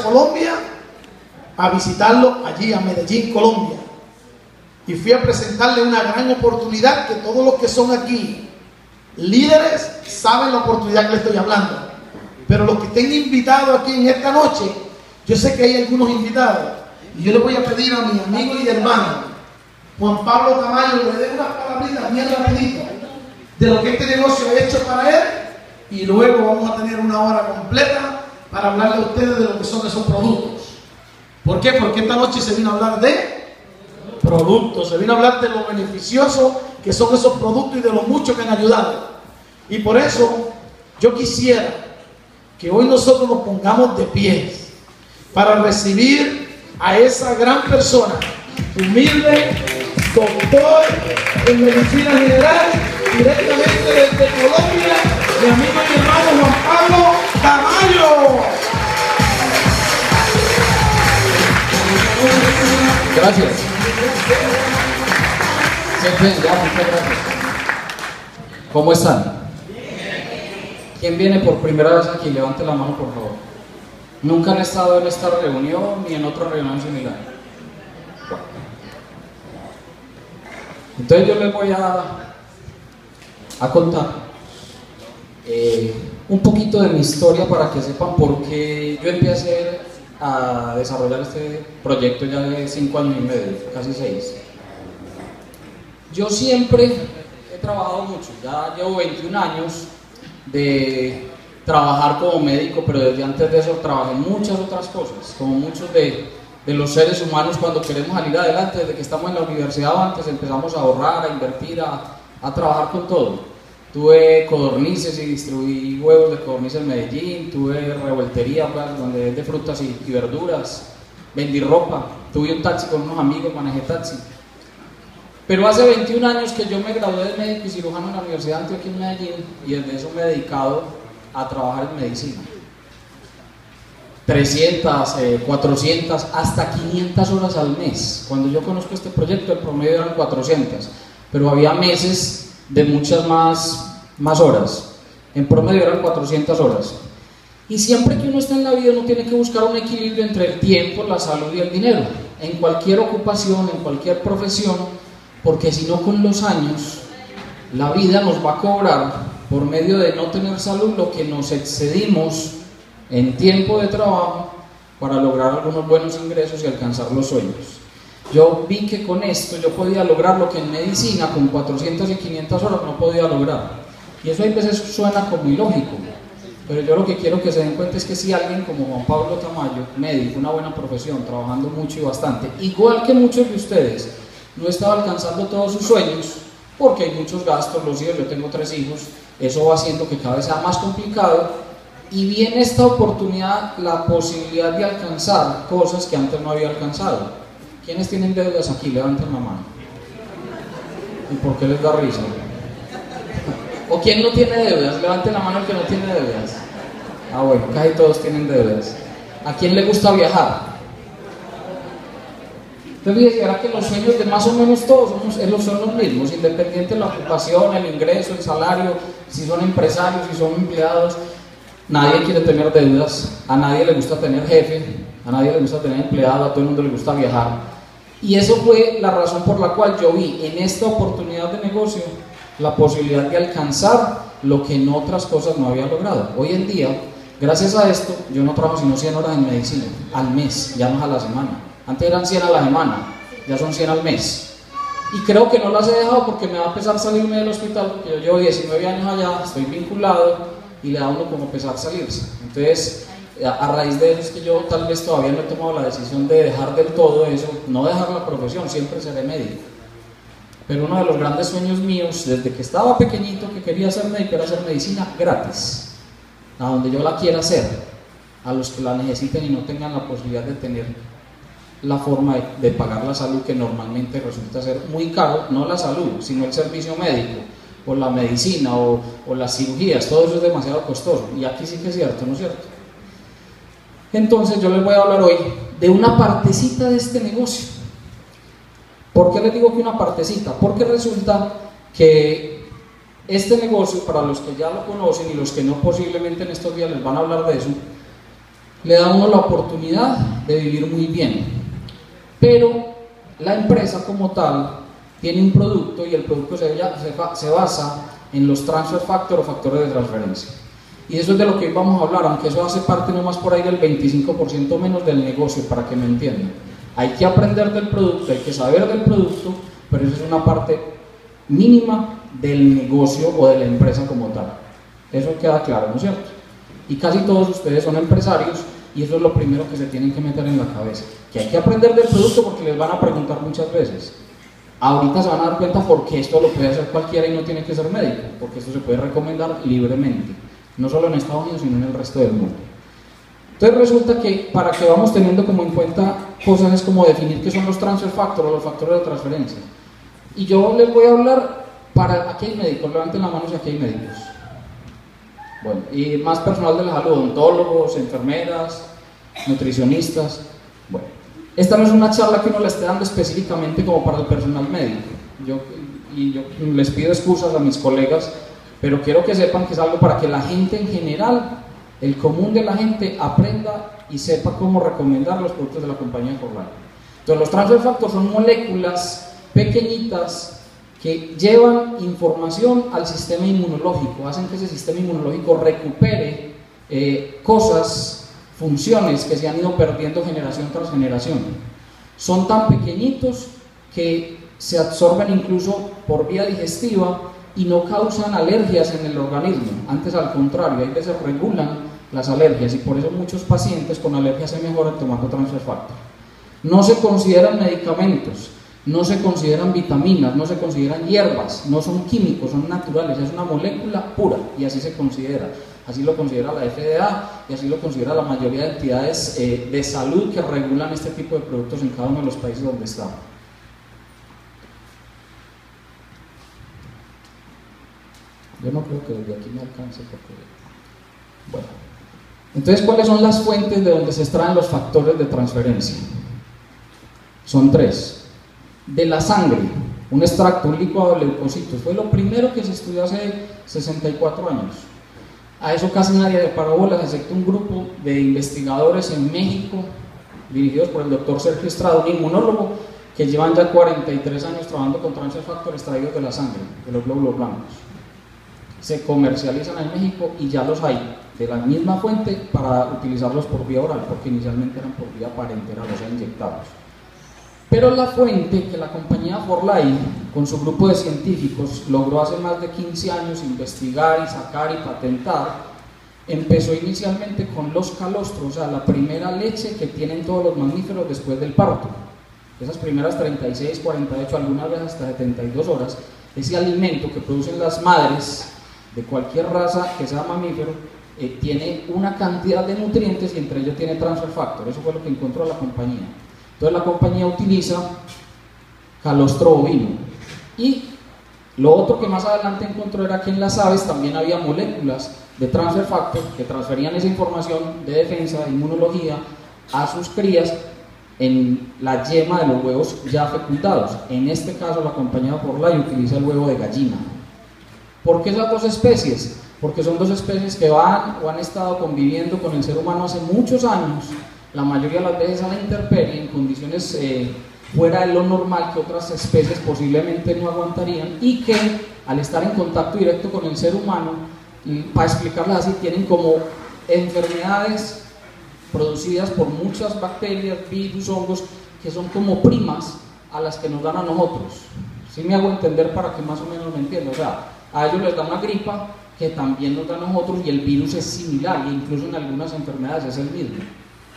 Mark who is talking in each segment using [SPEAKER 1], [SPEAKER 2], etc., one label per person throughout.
[SPEAKER 1] Colombia a visitarlo allí a Medellín, Colombia. Y fui a presentarle una gran oportunidad que todos los que son aquí líderes saben la oportunidad que le estoy hablando. Pero los que estén invitados aquí en esta noche, yo sé que hay algunos invitados. Y yo le voy a pedir a mi amigo y hermano Juan Pablo Tamayo que le dé unas palabritas bien rapiditas de lo que este negocio ha hecho para él. Y luego vamos a tener una hora completa para hablarle a ustedes de lo que son esos productos. ¿Por qué? Porque esta noche se vino a hablar de productos, se vino a hablar de lo beneficioso que son esos productos y de lo mucho que han ayudado. Y por eso yo quisiera que hoy nosotros nos pongamos de pie para recibir a esa gran persona, humilde, doctor en medicina general, directamente desde Colombia, mi amigo y hermano Juan Pablo Tamayo.
[SPEAKER 2] Gracias. Muchas gracias. ¿Cómo están? ¿Quién viene por primera vez aquí? Levante la mano, por favor. ¿Nunca han estado en esta reunión ni en otra reunión similar? Entonces yo les voy a contar un poquito de mi historia para que sepan por qué yo empecé a desarrollar este proyecto ya de 5 años y medio, casi 6. Yo siempre he trabajado mucho, ya llevo 21 años de trabajar como médico, pero desde antes de eso trabajé en muchas otras cosas, como muchos de los seres humanos cuando queremos salir adelante, desde que estamos en la universidad o antes empezamos a ahorrar, a invertir, a trabajar con todo. Tuve codornices y distribuí huevos de codornices en Medellín, tuve revoltería, pues, donde es de frutas y verduras, vendí ropa, tuve un taxi con unos amigos, manejé taxi. Pero hace 21 años que yo me gradué de médico y cirujano en la Universidad de Antioquia en Medellín y desde eso me he dedicado a trabajar en medicina. 300, 400, hasta 500 horas al mes. Cuando yo conozco este proyecto el promedio eran 400, pero había meses de muchas más horas. En promedio eran 400 horas. Y siempre que uno está en la vida uno tiene que buscar un equilibrio entre el tiempo, la salud y el dinero. En cualquier ocupación, en cualquier profesión, porque si no con los años la vida nos va a cobrar por medio de no tener salud lo que nos excedimos en tiempo de trabajo para lograr algunos buenos ingresos y alcanzar los sueños. Yo vi que con esto yo podía lograr lo que en medicina con 400 y 500 horas no podía lograr. Y eso a veces suena como ilógico, pero yo lo que quiero que se den cuenta es que si alguien como Juan Pablo Tamayo, médico, una buena profesión, trabajando mucho y bastante, igual que muchos de ustedes, no estaba alcanzando todos sus sueños, porque hay muchos gastos, los hijos, yo tengo 3 hijos, eso va haciendo que cada vez sea más complicado, y viene esta oportunidad, la posibilidad de alcanzar cosas que antes no había alcanzado. ¿Quiénes tienen deudas aquí? Levanten la mano. ¿Y por qué les da risa? ¿O quién no tiene deudas? Levanten la mano el que no tiene deudas. Ah, bueno, casi todos tienen deudas. ¿A quién le gusta viajar? Entonces, fíjense que los sueños de más o menos todos son los mismos, independiente de la ocupación, el ingreso, el salario, si son empresarios, si son empleados. Nadie quiere tener deudas, a nadie le gusta tener jefe, a nadie le gusta tener empleado, a todo el mundo le gusta viajar. Y eso fue la razón por la cual yo vi en esta oportunidad de negocio la posibilidad de alcanzar lo que en otras cosas no había logrado. Hoy en día, gracias a esto, yo no trabajo sino 100 horas en medicina al mes, ya no es a la semana. Antes eran 100 a la semana, ya son 100 al mes. Y creo que no las he dejado porque me va a empezar a salirme del hospital, porque yo llevo 19 años allá, estoy vinculado y le da a uno como empezar a salirse. Entonces, a raíz de eso es que yo tal vez todavía no he tomado la decisión de dejar del todo eso, no dejar la profesión, siempre seré médico. Pero uno de los grandes sueños míos, desde que estaba pequeñito, que quería ser médico, era hacer medicina gratis, a donde yo la quiera hacer, a los que la necesiten y no tengan la posibilidad de tener la forma de pagar la salud, que normalmente resulta ser muy caro, no la salud, sino el servicio médico, o la medicina, o las cirugías, todo eso es demasiado costoso, y aquí sí que es cierto, ¿no es cierto? Entonces yo les voy a hablar hoy de una partecita de este negocio. ¿Por qué les digo que una partecita? Porque resulta que este negocio, para los que ya lo conocen y los que no posiblemente en estos días les van a hablar de eso, le da a uno la oportunidad de vivir muy bien, pero la empresa como tal tiene un producto y el producto se basa en los transfer factor o factores de transferencia. Y eso es de lo que hoy vamos a hablar, aunque eso hace parte nomás por ahí del 25% menos del negocio, para que me entiendan. Hay que aprender del producto, hay que saber del producto, pero eso es una parte mínima del negocio o de la empresa como tal. Eso queda claro, ¿no es cierto? Y casi todos ustedes son empresarios y eso es lo primero que se tienen que meter en la cabeza, que hay que aprender del producto porque les van a preguntar muchas veces. Ahorita se van a dar cuenta porque esto lo puede hacer cualquiera y no tiene que ser médico, porque esto se puede recomendar libremente, no solo en Estados Unidos sino en el resto del mundo. Entonces resulta que para que vamos teniendo como en cuenta cosas es como definir qué son los transfer factors o los factores de transferencia. Y yo les voy a hablar para, aquí hay médicos, levanten la mano si aquí hay médicos. Bueno, y más personal de la salud, odontólogos, enfermeras, nutricionistas. Bueno, esta no es una charla que uno le esté dando específicamente como para el personal médico. Yo les pido excusas a mis colegas, pero quiero que sepan que es algo para que la gente en general, el común de la gente, aprenda y sepa cómo recomendar los productos de la compañía Forline. Entonces los transfer factors son moléculas pequeñitas que llevan información al sistema inmunológico, hacen que ese sistema inmunológico recupere cosas, funciones que se han ido perdiendo generación tras generación. Son tan pequeñitos que se absorben incluso por vía digestiva y no causan alergias en el organismo, antes al contrario, hay veces regulan las alergias y por eso muchos pacientes con alergias se mejoran tomando transfer factor. No se consideran medicamentos, no se consideran vitaminas, no se consideran hierbas, no son químicos, son naturales, es una molécula pura y así se considera. Así lo considera la FDA y así lo considera la mayoría de entidades de salud que regulan este tipo de productos en cada uno de los países donde están. Yo no creo que desde aquí me alcance porque... Bueno, entonces, ¿cuáles son las fuentes de donde se extraen los factores de transferencia? Son tres. De la sangre, un extracto, un licuado de leucocitos, fue lo primero que se estudió hace 64 años. A eso casi nadie le paró bolas, excepto un grupo de investigadores en México, dirigidos por el doctor Sergio Estrada, un inmunólogo, que llevan ya 43 años trabajando con transfer factor extraídos de la sangre, de los glóbulos blancos. Se comercializan en México y ya los hay de la misma fuente para utilizarlos por vía oral, porque inicialmente eran por vía parenteral, o sea, inyectados. Pero la fuente que la compañía Forline, con su grupo de científicos, logró hace más de 15 años investigar y sacar y patentar, empezó inicialmente con los calostros, o sea, la primera leche que tienen todos los mamíferos después del parto. Esas primeras 36, 48, algunas veces hasta 72 horas, ese alimento que producen las madres de cualquier raza que sea mamífero, tiene una cantidad de nutrientes y entre ellos tiene transfer factor. Eso fue lo que encontró la compañía. Entonces la compañía utiliza calostro bovino. Y lo otro que más adelante encontró era que en las aves también había moléculas de transfer factor que transferían esa información de defensa, de inmunología, a sus crías en la yema de los huevos ya fecundados. En este caso la compañía Forline utiliza el huevo de gallina. ¿Por qué esas dos especies? Porque son dos especies que van o han estado conviviendo con el ser humano hace muchos años, la mayoría de las veces a la intemperie, en condiciones fuera de lo normal que otras especies posiblemente no aguantarían, y que al estar en contacto directo con el ser humano, para explicarlas así, tienen como enfermedades producidas por muchas bacterias, virus, hongos, que son como primas a las que nos dan a nosotros. ¿Sí me hago entender para que más o menos me entiendan? O sea, a ellos les da una gripa que también nos da a nosotros y el virus es similar e incluso en algunas enfermedades es el mismo.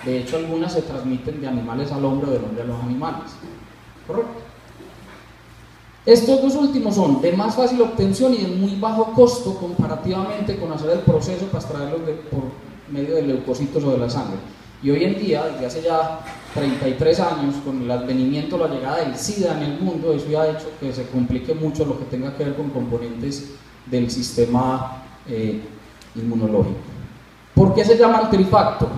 [SPEAKER 2] De hecho, algunas se transmiten de animales al hombre o del hombre a los animales. ¿Correcto? Estos dos últimos son de más fácil obtención y de muy bajo costo comparativamente con hacer el proceso para extraerlos por medio de leucocitos o de la sangre. Y hoy en día, desde hace ya 33 años, con el advenimiento, la llegada del SIDA en el mundo, eso ya ha hecho que se complique mucho lo que tenga que ver con componentes del sistema inmunológico. ¿Por qué se llaman trifactor?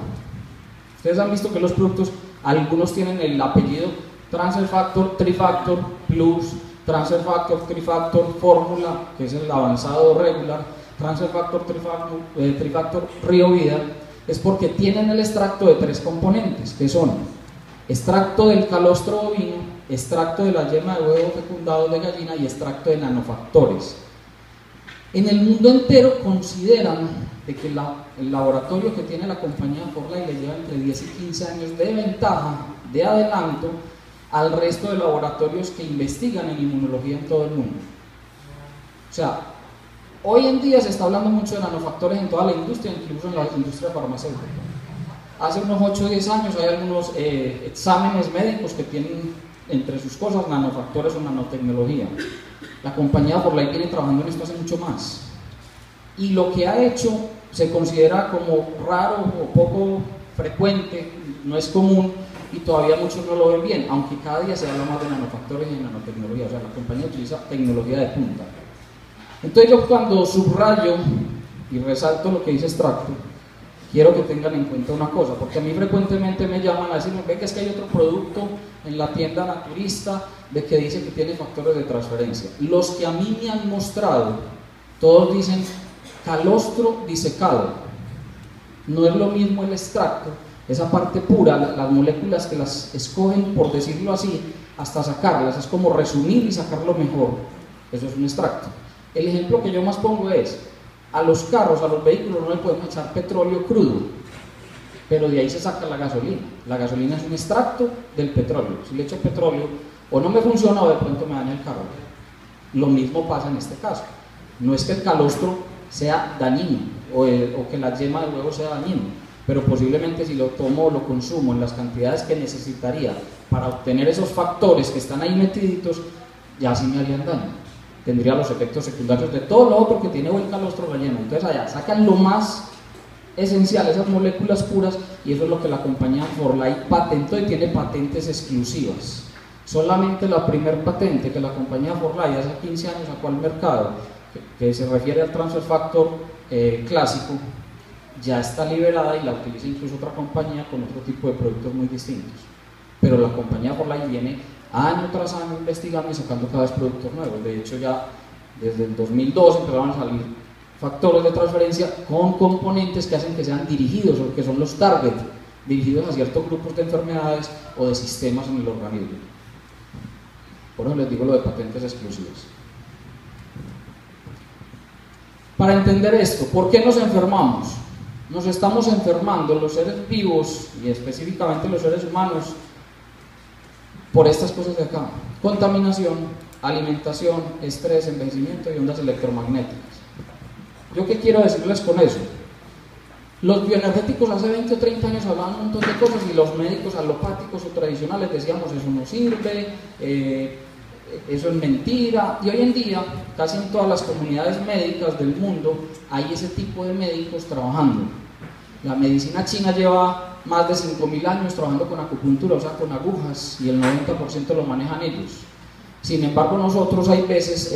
[SPEAKER 2] Ustedes han visto que los productos, algunos tienen el apellido Transfer Factor, Trifactor Plus, Transfer Factor, Trifactor Fórmula, que es el avanzado regular, Transfer Factor, Trifactor Río Vida, es porque tienen el extracto de 3 componentes, que son extracto del calostro bovino, extracto de la yema de huevo fecundado de gallina y extracto de nanofactores. En el mundo entero consideran de que el laboratorio que tiene la compañía Forlai le lleva entre 10 y 15 años de ventaja, de adelanto, al resto de laboratorios que investigan en inmunología en todo el mundo. O sea, hoy en día se está hablando mucho de nanofactores en toda la industria, incluso en la industria farmacéutica. Hace unos 8 o 10 años hay algunos exámenes médicos que tienen entre sus cosas nanofactores o nanotecnología. La compañía Forlai viene trabajando en esto hace mucho más. Y lo que ha hecho se considera como raro o poco frecuente, no es común, y todavía muchos no lo ven bien, aunque cada día se habla más de nanofactores y de nanotecnología. O sea, la compañía utiliza tecnología de punta. Entonces yo cuando subrayo y resalto lo que dice extracto, quiero que tengan en cuenta una cosa, porque a mí frecuentemente me llaman a decirme, ve que es que hay otro producto en la tienda naturista de que dice que tiene factores de transferencia. Los que a mí me han mostrado, todos dicen calostro disecado. No es lo mismo el extracto, esa parte pura, las moléculas que las escogen, por decirlo así, hasta sacarlas, es como resumir y sacar lo mejor. Eso es un extracto. El ejemplo que yo más pongo es, a los carros, a los vehículos no le podemos echar petróleo crudo, pero de ahí se saca la gasolina. La gasolina es un extracto del petróleo. Si le echo petróleo, o no me funciona o de pronto me daña el carro. Lo mismo pasa en este caso. No es que el calostro sea dañino o que la yema del huevo sea dañino, pero posiblemente si lo tomo o lo consumo en las cantidades que necesitaría para obtener esos factores que están ahí metiditos, ya sí me harían daño. Tendría los efectos secundarios de todo lo otro que tiene buen calostro la yema. Entonces allá sacan lo más esencial, esas moléculas puras, y eso es lo que la compañía Forlai patentó y tiene patentes exclusivas. Solamente la primer patente que la compañía Forlai hace 15 años sacó al mercado, que se refiere al transfer factor clásico, ya está liberada y la utiliza incluso otra compañía con otro tipo de productos muy distintos. Pero la compañía Forlai viene año tras año investigando y sacando cada vez productos nuevos. De hecho, ya desde el 2002 empezaron a salir factores de transferencia con componentes que hacen que sean dirigidos, o que son los target, dirigidos a ciertos grupos de enfermedades o de sistemas en el organismo. Por eso les digo lo de patentes exclusivas. Para entender esto, ¿por qué nos enfermamos? Nos estamos enfermando los seres vivos y específicamente los seres humanos por estas cosas de acá: contaminación, alimentación, estrés, envejecimiento y ondas electromagnéticas. ¿Yo qué quiero decirles con eso? Los bioenergéticos hace 20 o 30 años hablaban un montón de cosas y los médicos alopáticos o tradicionales decíamos eso no sirve, eso es mentira, y hoy en día casi en todas las comunidades médicas del mundo hay ese tipo de médicos trabajando. La medicina china lleva más de 5.000 años trabajando con acupuntura, o sea, con agujas, y el 90% lo manejan ellos. Sin embargo, nosotros hay veces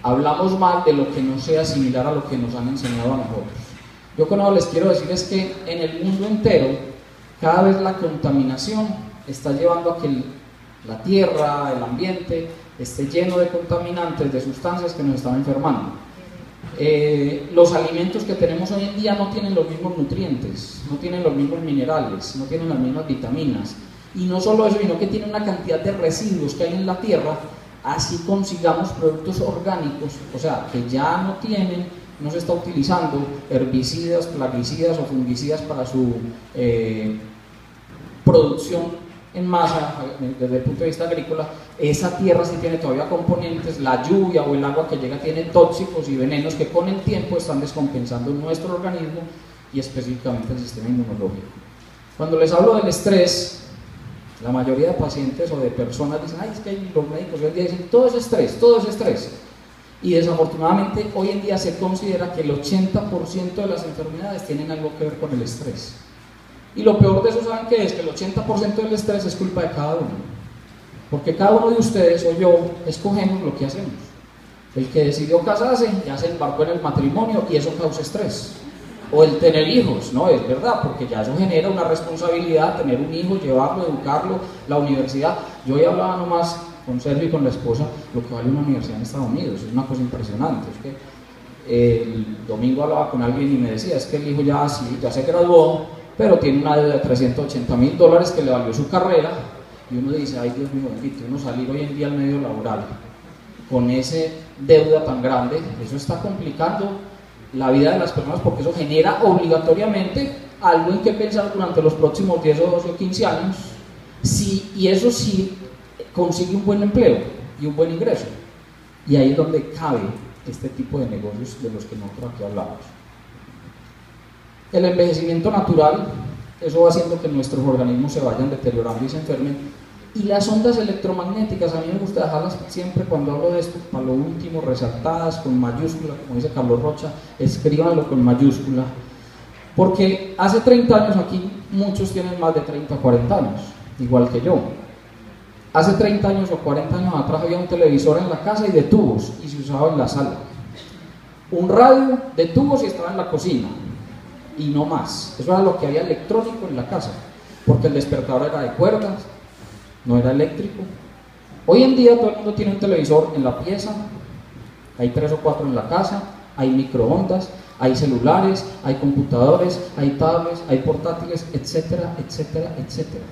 [SPEAKER 2] hablamos mal de lo que no sea similar a lo que nos han enseñado a nosotros. Yo con eso les quiero decir es que en el mundo entero cada vez la contaminación está llevando a que la tierra, el ambiente, esté lleno de contaminantes, de sustancias que nos están enfermando. Los alimentos que tenemos hoy en día no tienen los mismos nutrientes, no tienen los mismos minerales, no tienen las mismas vitaminas, y no solo eso, sino que tienen una cantidad de residuos que hay en la tierra. Así consigamos productos orgánicos, o sea, que ya no se está utilizando herbicidas, plaguicidas o fungicidas para su producción en masa desde el punto de vista agrícola. Esa tierra sí tiene todavía componentes, la lluvia o el agua que llega tiene tóxicos y venenos que con el tiempo están descompensando nuestro organismo y específicamente el sistema inmunológico. Cuando les hablo del estrés, la mayoría de pacientes o de personas dicen, ay, es que los médicos hoy en día dicen, todo es estrés, todo es estrés. Y desafortunadamente hoy en día se considera que el 80% de las enfermedades tienen algo que ver con el estrés. Y lo peor de eso, ¿saben qué es? Que el 80% del estrés es culpa de cada uno. Porque cada uno de ustedes o yo escogemos lo que hacemos. El que decidió casarse ya se embarcó en el matrimonio y eso causa estrés. O el tener hijos, no, es verdad, porque ya eso genera una responsabilidad, tener un hijo, llevarlo, educarlo, la universidad. Yo hoy hablaba nomás con Sergio y con la esposa lo que vale una universidad en Estados Unidos, es una cosa impresionante. Es que El domingo hablaba con alguien y me decía, es que el hijo ya, sí, ya se graduó, pero tiene una deuda de $380.000 que le valió su carrera, y uno dice, ay Dios mío bendito, uno salir hoy en día al medio laboral con esa deuda tan grande, eso está complicando la vida de las personas, porque eso genera obligatoriamente algo en que pensar durante los próximos 10 o 12 o 15 años, y eso sí consigue un buen empleo y un buen ingreso, y ahí es donde cabe este tipo de negocios de los que nosotros aquí hablamos. El envejecimiento natural, eso va haciendo que nuestros organismos se vayan deteriorando y se enfermen, y las ondas electromagnéticas, a mí me gusta dejarlas siempre cuando hablo de esto, para lo último, resaltadas con mayúscula, como dice Carlos Rocha, escríbanlo con mayúscula, porque hace 30 años aquí muchos tienen más de 30 o 40 años, igual que yo. Hace 30 años o 40 años atrás había un televisor en la casa y de tubos, y se usaba en la sala. Un radio de tubos y estaba en la cocina, y no más. Eso era lo que había electrónico en la casa, porque el despertador era de cuerdas, no era eléctrico. Hoy en día todo el mundo tiene un televisor en la pieza, hay 3 o 4 en la casa, hay microondas, hay celulares, hay computadores, hay tablets, hay portátiles, etcétera, etcétera, etcétera.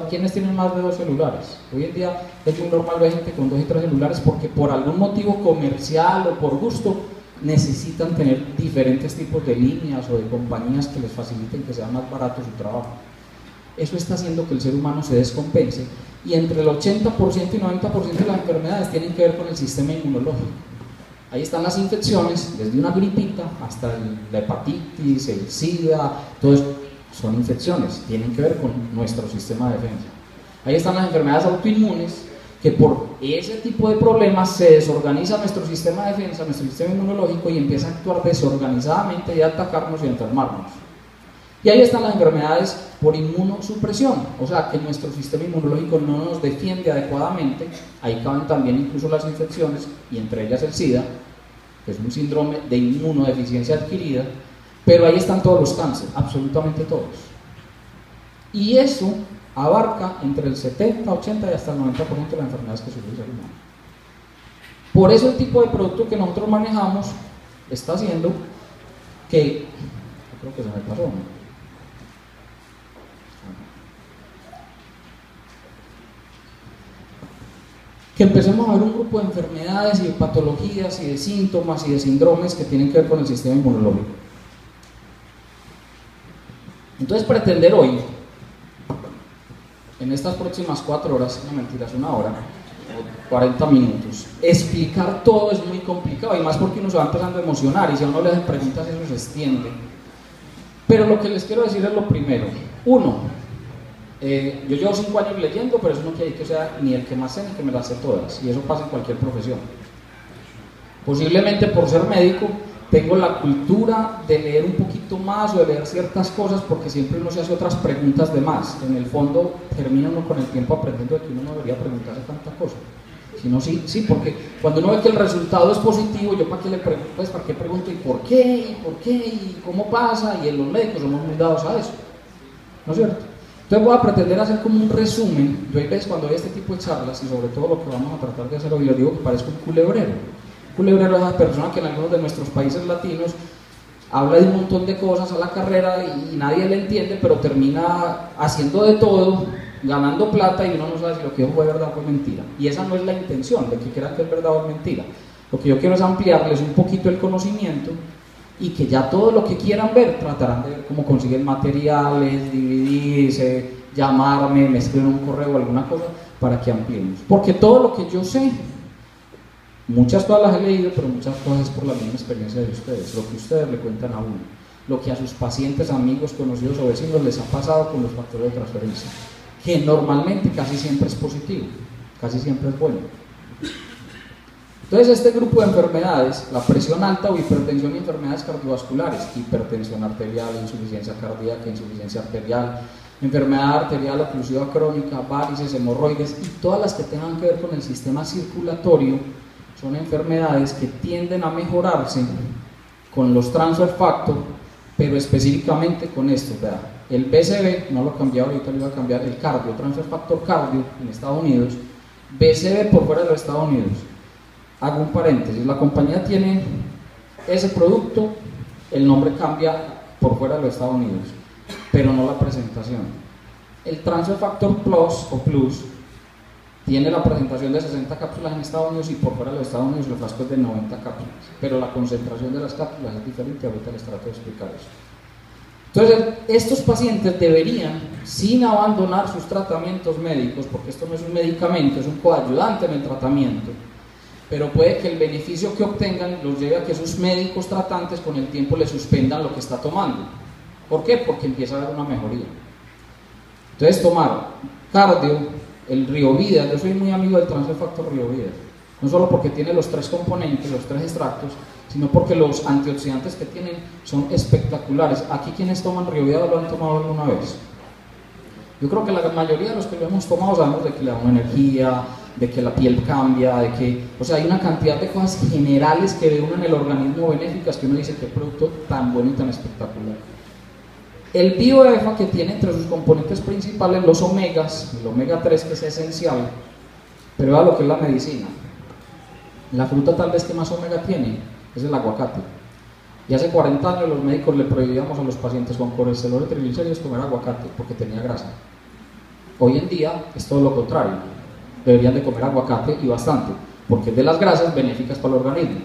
[SPEAKER 2] ¿Quiénes tienen más de 2 celulares? Hoy en día es muy normal ver gente con 2 y 3 celulares porque por algún motivo comercial o por gusto necesitan tener diferentes tipos de líneas o de compañías que les faciliten que sea más barato su trabajo. Eso está haciendo que el ser humano se descompense, y entre el 80% y 90% de las enfermedades tienen que ver con el sistema inmunológico. Ahí están las infecciones, desde una gripita hasta la hepatitis, el SIDA, todo eso son infecciones, tienen que ver con nuestro sistema de defensa. Ahí están las enfermedades autoinmunes, que por ese tipo de problemas se desorganiza nuestro sistema de defensa, nuestro sistema inmunológico, y empieza a actuar desorganizadamente y a atacarnos y a enfermarnos. Y ahí están las enfermedades por inmunosupresión, o sea que nuestro sistema inmunológico no nos defiende adecuadamente. Ahí caben también incluso las infecciones, y entre ellas el SIDA, que es un síndrome de inmunodeficiencia adquirida. Pero ahí están todos los cánceres, absolutamente todos. Y eso abarca entre el 70, 80 y hasta el 90% de las enfermedades que sufre el ser humano. Por eso el tipo de producto que nosotros manejamos está haciendo que, yo creo que se me pasó, ¿no? Que empecemos a ver un grupo de enfermedades y de patologías y de síntomas y de síndromes que tienen que ver con el sistema inmunológico. Entonces, pretender hoy, en estas próximas 4 horas, no mentiras, 1 hora, o 40 minutos, explicar todo es muy complicado, y más porque uno se va empezando a emocionar, y si a uno le hacen preguntas eso se extiende. Pero lo que les quiero decir es lo primero. 1, yo llevo 5 años leyendo, pero eso no quiere decir que sea ni el que más sé ni que me las sé todas, y eso pasa en cualquier profesión. Posiblemente por ser médico tengo la cultura de leer un poquito más o de leer ciertas cosas, porque siempre uno se hace otras preguntas de más. En el fondo termina uno con el tiempo aprendiendo de que uno no debería preguntarse tantas cosas. Sino sí, porque cuando uno ve que el resultado es positivo, yo para qué le pregunto, pues para qué pregunto y por qué, y cómo pasa, y en los médicos somos muy dados a eso, ¿no es cierto? Entonces voy a pretender hacer como un resumen. Yo hay veces cuando veo este tipo de charlas, y sobre todo lo que vamos a tratar de hacer hoy, les digo que parezco un culebrero. Culebrero es esa persona que en algunos de nuestros países latinos habla de un montón de cosas a la carrera y nadie le entiende, pero termina haciendo de todo, ganando plata, y uno no sabe si lo que dijo fue verdad o fue mentira. Y esa no es la intención, de que crean que es verdad o es mentira. Lo que yo quiero es ampliarles un poquito el conocimiento, y que ya todo lo que quieran ver, tratarán de ver cómo consiguen materiales, dividirse, llamarme, me escriben un correo o alguna cosa para que ampliemos. Porque todo lo que yo sé, muchas cosas las he leído, pero muchas cosas es por la misma experiencia de ustedes, lo que ustedes le cuentan a uno, lo que a sus pacientes, amigos, conocidos o vecinos les ha pasado con los factores de transferencia, que normalmente casi siempre es positivo, casi siempre es bueno. Entonces, este grupo de enfermedades, la presión alta o hipertensión y enfermedades cardiovasculares, hipertensión arterial, insuficiencia cardíaca, insuficiencia arterial, enfermedad arterial oclusiva crónica, varices, hemorroides, y todas las que tengan que ver con el sistema circulatorio, son enfermedades que tienden a mejorarse con los transfer factor, pero específicamente con esto. ¿Verdad? El BCB, no lo cambié ahorita, lo iba a cambiar, el cardio, transfer factor cardio en Estados Unidos, BCB por fuera de los Estados Unidos. Hago un paréntesis, la compañía tiene ese producto, el nombre cambia por fuera de los Estados Unidos, pero no la presentación. El Transfer Factor Plus o Plus tiene la presentación de 60 cápsulas en Estados Unidos y por fuera de los Estados Unidos el frasco es de 90 cápsulas, pero la concentración de las cápsulas es diferente, ahorita les trato de explicar eso. Entonces, estos pacientes deberían, sin abandonar sus tratamientos médicos, porque esto no es un medicamento, es un coayudante en el tratamiento, pero puede que el beneficio que obtengan los lleve a que sus médicos tratantes con el tiempo le suspendan lo que está tomando. ¿Por qué? Porque empieza a haber una mejoría. Entonces, tomar cardio, el Riovida, yo soy muy amigo del Transfer Factor Riovida, no solo porque tiene los 3 componentes, los 3 extractos, sino porque los antioxidantes que tienen son espectaculares. Aquí quienes toman Riovida lo han tomado alguna vez. Yo creo que la mayoría de los que lo hemos tomado sabemos de que le da una energía, de que la piel cambia, de que, o sea, hay una cantidad de cosas generales que ve uno en el organismo benéficas que uno dice qué producto tan bueno y tan espectacular. El BioEFA, que tiene entre sus componentes principales los omegas, el omega 3 que es esencial, pero vea lo que es la medicina. La fruta tal vez que más omega tiene es el aguacate. Y hace 40 años los médicos le prohibíamos a los pacientes con colesterol y triglicéridos comer aguacate porque tenía grasa. Hoy en día es todo lo contrario, deberían de comer aguacate y bastante, porque es de las grasas benéficas para el organismo.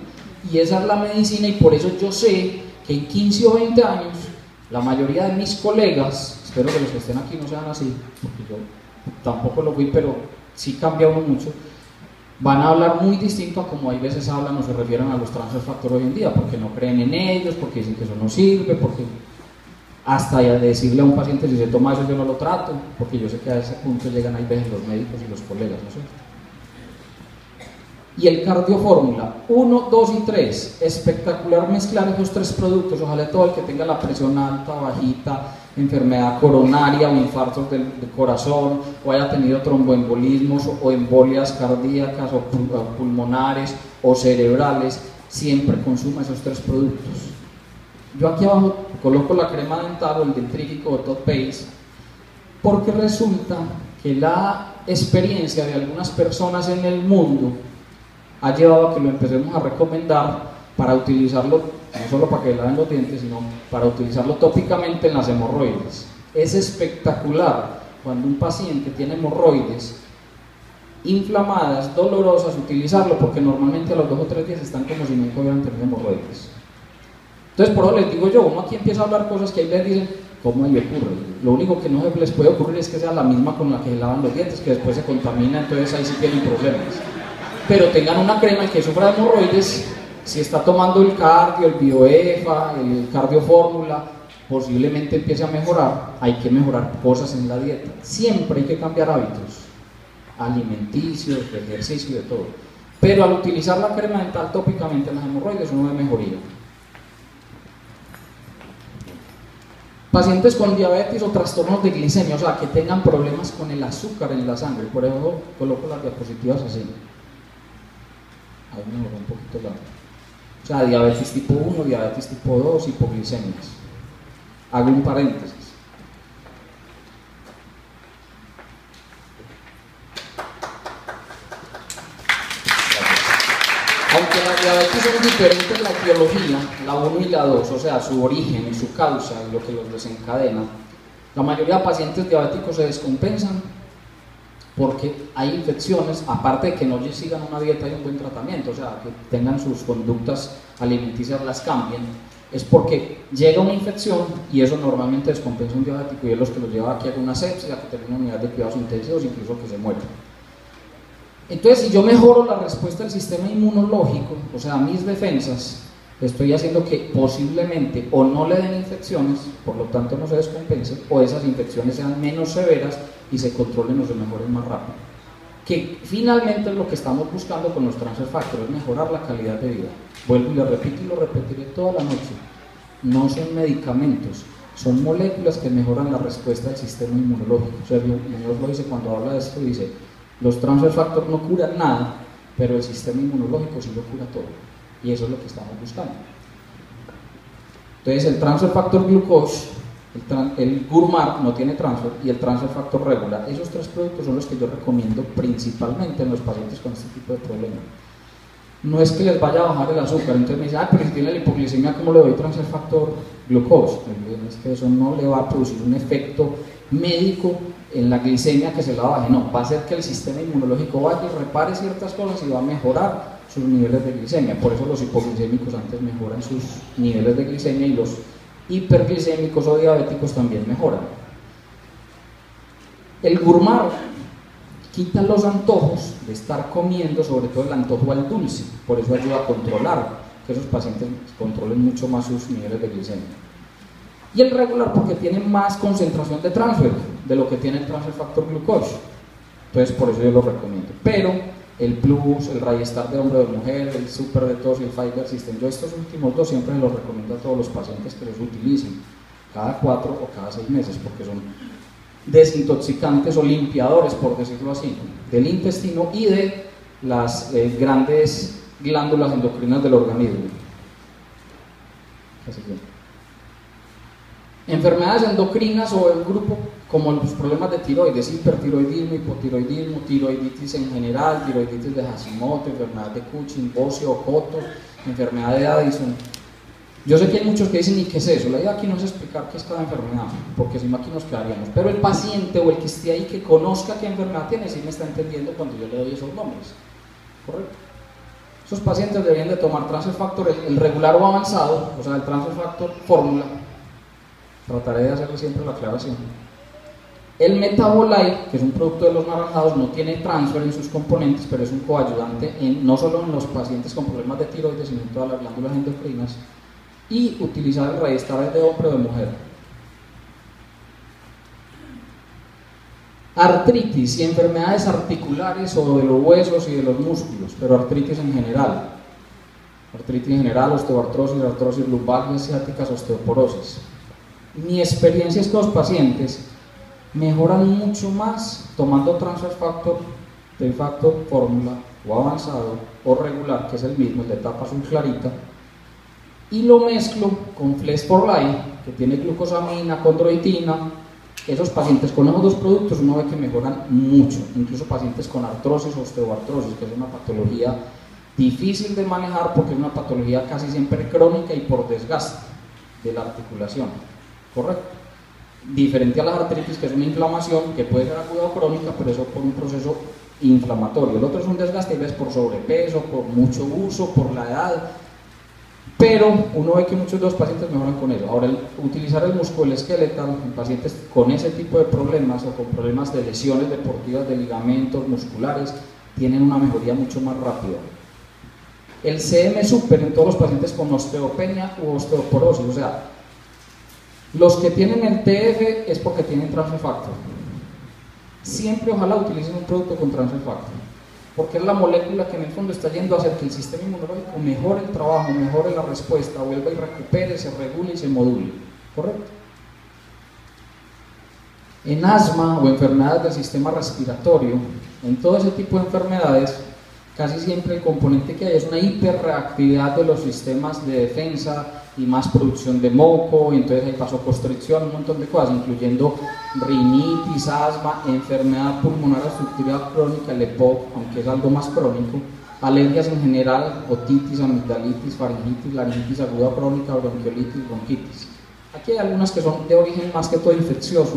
[SPEAKER 2] Y esa es la medicina y por eso yo sé que en 15 o 20 años la mayoría de mis colegas, espero que los que estén aquí no sean así, porque yo tampoco lo fui, pero sí cambia uno mucho, van a hablar muy distinto a como hay veces hablan o se refieren a los transfer factor hoy en día, porque no creen en ellos, porque dicen que eso no sirve, porque hasta ya decirle a un paciente si se toma eso yo no lo trato, porque yo sé que a ese punto llegan hay veces los médicos y los colegas, ¿no sé? Y el Cardiofórmula 1, 2 y 3, espectacular mezclar esos 3 productos. Ojalá todo el que tenga la presión alta, bajita, enfermedad coronaria o infartos del corazón, o haya tenido tromboembolismos o embolias cardíacas o pulmonares o cerebrales, siempre consuma esos 3 productos. Yo aquí abajo coloco la crema dental o el dentrífico o Top Base, porque resulta que la experiencia de algunas personas en el mundo ha llevado a que lo empecemos a recomendar para utilizarlo, no solo para que laven los dientes, sino para utilizarlo tópicamente en las hemorroides. Es espectacular cuando un paciente tiene hemorroides inflamadas, dolorosas, utilizarlo, porque normalmente a los 2 o 3 días están como si nunca hubieran tenido hemorroides. Entonces, por eso les digo yo, uno aquí empieza a hablar cosas que ahí les dicen, ¿cómo le ocurre? Lo único que no les puede ocurrir es que sea la misma con la que se lavan los dientes, que después se contamina, entonces ahí sí tienen problemas. Pero tengan una crema, el que sufra de hemorroides, si está tomando el cardio, el BioEFA, el Cardiofórmula, posiblemente empiece a mejorar. Hay que mejorar cosas en la dieta, siempre hay que cambiar hábitos alimenticios, de ejercicio y de todo, pero al utilizar la crema dental tópicamente en las hemorroides uno ve mejoría. Pacientes con diabetes o trastornos de glicemia, o sea, que tengan problemas con el azúcar en la sangre, por eso coloco las diapositivas así. Ahí mejoró un poquito la... O sea, diabetes tipo 1, diabetes tipo 2, hipoglicemias. Hago un paréntesis. Aunque las diabetes son diferentes en la etiología, la 1 y la 2, o sea, su origen y su causa y lo que los desencadena, la mayoría de pacientes diabéticos se descompensan porque hay infecciones, aparte de que no sigan una dieta y un buen tratamiento, o sea, que tengan sus conductas alimenticias, las cambien, es porque llega una infección y eso normalmente descompensa un diabético y es lo que los lleva aquí a una sepsis, a que tenga una unidad de cuidados intensivos, incluso que se muera. Entonces, si yo mejoro la respuesta del sistema inmunológico, o sea, mis defensas, estoy haciendo que posiblemente o no le den infecciones, por lo tanto no se descompense, o esas infecciones sean menos severas y se controlen o se mejoren más rápido. Que finalmente es lo que estamos buscando con los transfer factors, mejorar la calidad de vida. Vuelvo y lo repito y lo repetiré toda la noche. No son medicamentos, son moléculas que mejoran la respuesta del sistema inmunológico. O sea, Dios lo dice cuando habla de esto, dice, los transfer factors no curan nada, pero el sistema inmunológico sí lo cura todo. Y eso es lo que estamos buscando. Entonces el transfer factor glucose, el Gurmar no tiene transfer, y el transfer factor regular, esos 3 productos son los que yo recomiendo principalmente en los pacientes con este tipo de problemas. no es que les vaya a bajar el azúcar. Entonces me dice, pero si tiene la hipoglicemia, ¿cómo le doy transfer factor glucose? Es que eso no le va a producir un efecto médico en la glicemia que se la baje, no, va a hacer que el sistema inmunológico vaya y repare ciertas cosas y va a mejorar sus niveles de glicemia. Por eso los hipoglicémicos antes mejoran sus niveles de glicemia y los hiperglicémicos o diabéticos también mejoran. El gourmand quita los antojos de estar comiendo, sobre todo el antojo al dulce, por eso ayuda a controlar, que esos pacientes controlen mucho más sus niveles de glicemia. Y el regular porque tiene más concentración de transfer de lo que tiene el transfer factor glucose, entonces por eso yo lo recomiendo. Pero el plus, el Raystar de hombre o de mujer, el super detox y el fiber system, yo estos últimos dos siempre los recomiendo a todos los pacientes que los utilicen cada 4 o cada 6 meses, porque son desintoxicantes o limpiadores, por decirlo así, del intestino y de las grandes glándulas endocrinas del organismo. Así que, enfermedades endocrinas o el grupo como los problemas de tiroides, hipertiroidismo, hipotiroidismo, tiroiditis en general, tiroiditis de Hashimoto, enfermedad de Cushing, Bocio-Koto, enfermedad de Addison. Yo sé que hay muchos que dicen, ¿y qué es eso? La idea aquí no es explicar qué es cada enfermedad, porque si no aquí nos quedaríamos. Pero el paciente o el que esté ahí que conozca qué enfermedad tiene, sí me está entendiendo cuando yo le doy esos nombres. ¿Correcto? Esos pacientes deberían de tomar transfer factor, el regular o avanzado, o sea, el transfer factor fórmula. Trataré de hacerle siempre la aclaración. El Metabolite, que es un producto de los naranjados, no tiene transfer en sus componentes, pero es un coayudante no solo en los pacientes con problemas de tiroides, sino en todas las glándulas endocrinas. Y utilizar el Raystar de hombre o de mujer. Artritis y enfermedades articulares o de los huesos y de los músculos, pero artritis en general. Artritis en general, osteoartrosis, artrosis lumbar y asiáticas, osteoporosis. Mi experiencia es que los pacientes mejoran mucho más tomando transfer factor, del factor fórmula o avanzado o regular, que es el mismo, el de tapa azul clarita, y lo mezclo con Flex for Life, que tiene glucosamina, condroitina. Esos pacientes con esos dos productos uno ve que mejoran mucho, incluso pacientes con artrosis o osteoartrosis, que es una patología difícil de manejar porque es una patología casi siempre crónica y por desgaste de la articulación. ¿Correcto? Diferente a las artritis, que es una inflamación que puede ser aguda o crónica, pero eso por un proceso inflamatorio. El otro es un desgaste y ves por sobrepeso, por mucho uso, por la edad, pero uno ve que muchos de los pacientes mejoran con eso. Ahora, utilizar el musculoesqueletal en pacientes con ese tipo de problemas o con problemas de lesiones deportivas de ligamentos musculares tienen una mejoría mucho más rápida. El CM Super en todos los pacientes con osteopenia u osteoporosis, o sea, los que tienen el TF es porque tienen transfer factor. Siempre ojalá utilicen un producto con transfer factor, porque es la molécula que en el fondo está yendo a hacer que el sistema inmunológico mejore el trabajo, mejore la respuesta, vuelva y recupere, se regule y se module. ¿Correcto? En asma o enfermedades del sistema respiratorio, en todo ese tipo de enfermedades, casi siempre el componente que hay es una hiperreactividad de los sistemas de defensa y más producción de moco, y entonces hay vasoconstricción, un montón de cosas, incluyendo rinitis, asma, enfermedad pulmonar obstructiva crónica, el EPOC, aunque es algo más crónico, alergias en general, otitis, amigdalitis, faringitis, laringitis aguda crónica, bronquiolitis, bronquitis. Aquí hay algunas que son de origen más que todo infeccioso,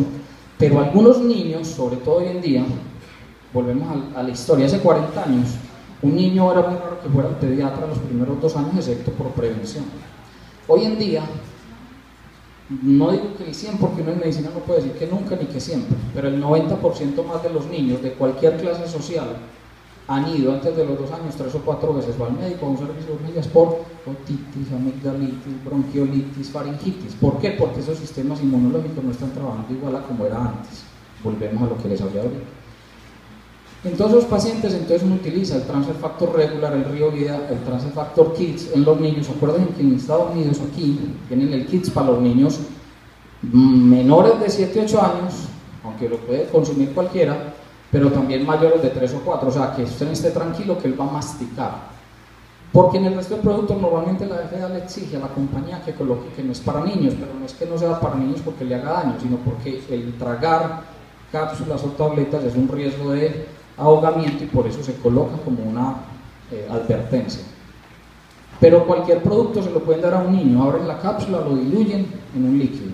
[SPEAKER 2] pero algunos niños, sobre todo hoy en día, volvemos a la historia, hace 40 años, un niño era muy raro que fuera al pediatra los primeros 2 años, excepto por prevención. Hoy en día, no digo que el 100 porque uno en medicina no puede decir que nunca ni que siempre, pero el 90% más de los niños de cualquier clase social han ido antes de los 2 años 3 o 4 veces o al médico o a un servicio de urgencias por otitis, amigdalitis, bronquiolitis, faringitis. ¿Por qué? Porque esos sistemas inmunológicos no están trabajando igual a como era antes. Volvemos a lo que les hablé ahorita. En todos los pacientes, entonces uno utiliza el transfer factor regular, el Riovida, el transfer factor Kids en los niños. Acuérdense que en Estados Unidos aquí tienen el Kids para los niños menores de 7 8 años, aunque lo puede consumir cualquiera, pero también mayores de 3 o 4, o sea que usted esté tranquilo que él va a masticar. Porque en el resto de productos normalmente la FDA le exige a la compañía que coloque que no es para niños, pero no es que no sea para niños porque le haga daño, sino porque el tragar cápsulas o tabletas es un riesgo de ahogamiento y por eso se coloca como una advertencia. Pero cualquier producto se lo pueden dar a un niño, abren la cápsula, lo diluyen en un líquido.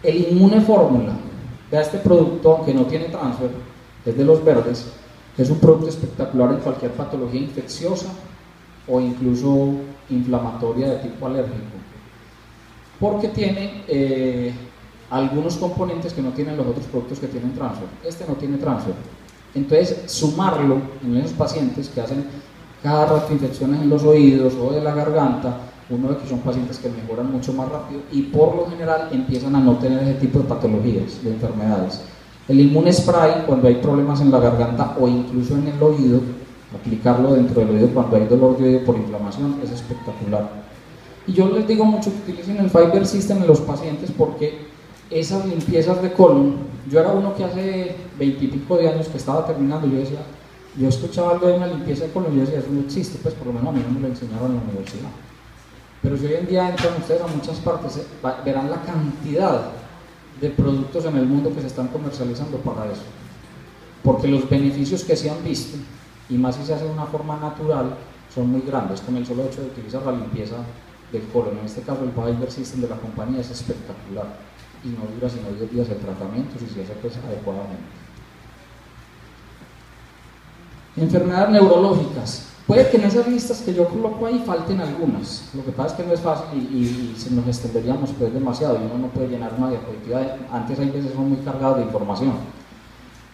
[SPEAKER 2] El Inmune Fórmula, vea este producto, aunque no tiene transfer, es de los verdes, es un producto espectacular en cualquier patología infecciosa o incluso inflamatoria de tipo alérgico, porque tiene algunos componentes que no tienen los otros productos que tienen transfer. Este no tiene transfer. Entonces, sumarlo en esos pacientes que hacen cada rato infecciones en los oídos o de la garganta, uno ve que son pacientes que mejoran mucho más rápido y por lo general empiezan a no tener ese tipo de patologías, de enfermedades. El Inmune Spray, cuando hay problemas en la garganta o incluso en el oído, aplicarlo dentro del oído cuando hay dolor de oído por inflamación es espectacular. Y yo les digo mucho que utilicen el Fiber System en los pacientes porque esas limpiezas de colon, yo era uno que hace 20 y pico de años que estaba terminando, yo escuchaba algo de una limpieza de colon y yo decía, eso no existe, pues por lo menos a mí no me lo enseñaron en la universidad. Pero si hoy en día entran ustedes a muchas partes, verán la cantidad de productos en el mundo que se están comercializando para eso. Porque los beneficios que se han visto, y más si se hace de una forma natural, son muy grandes, con el solo hecho de utilizar la limpieza del colon. En este caso el Fiber System de la compañía es espectacular y no dura sino 10 días de tratamiento si se hace pues adecuadamente. Enfermedades neurológicas. Puede que en esas listas que yo coloco ahí falten algunas. Lo que pasa es que no es fácil y se nos extenderíamos pues demasiado y uno no puede llenar una diapositiva. Antes hay veces son muy cargados de información.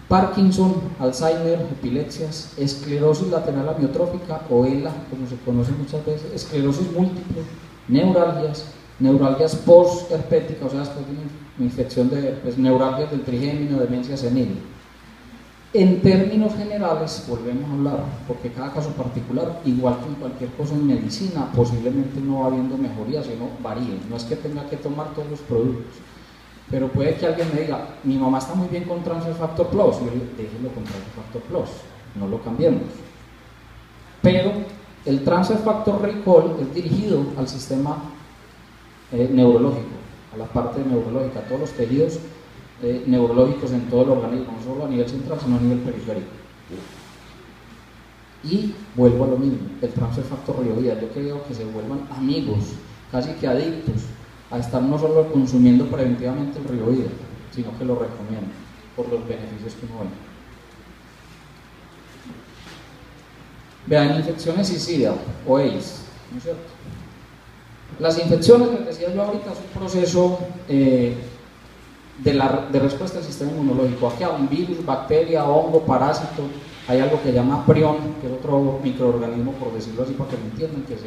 [SPEAKER 2] Parkinson, Alzheimer, epilepsias, esclerosis lateral amiotrófica o ELA, como se conoce muchas veces, esclerosis múltiple, neuralgias post-herpéticas, o sea, después de una infección de neuralgias del trigémino, demencia senil. En términos generales, volvemos a hablar, porque cada caso particular, igual que en cualquier cosa en medicina, posiblemente no va habiendo mejoría, sino varíe. No es que tenga que tomar todos los productos, pero puede que alguien me diga, mi mamá está muy bien con Transfer Factor Plus, y yo le digo, déjelo con Transfer Factor Plus, no lo cambiemos. Pero el Transfer Factor Recall es dirigido al sistema neurológico, a la parte neurológica, a todos los tejidos neurológicos en todo el organismo, no solo a nivel central, sino a nivel periférico. Y vuelvo a lo mismo, el Transfer Factor Riovida, yo creo que se vuelvan amigos, casi que adictos, a estar no solo consumiendo preventivamente el Riovida, sino que lo recomiendo por los beneficios que uno ve. Vean, infecciones y SIDA o AIDS, ¿no es cierto? Las infecciones, les decía yo ahorita, es un proceso de respuesta del sistema inmunológico. Aquí hay un virus, bacteria, hongo, parásito, hay algo que se llama prión, que es otro microorganismo, por decirlo así, para que lo entiendan, que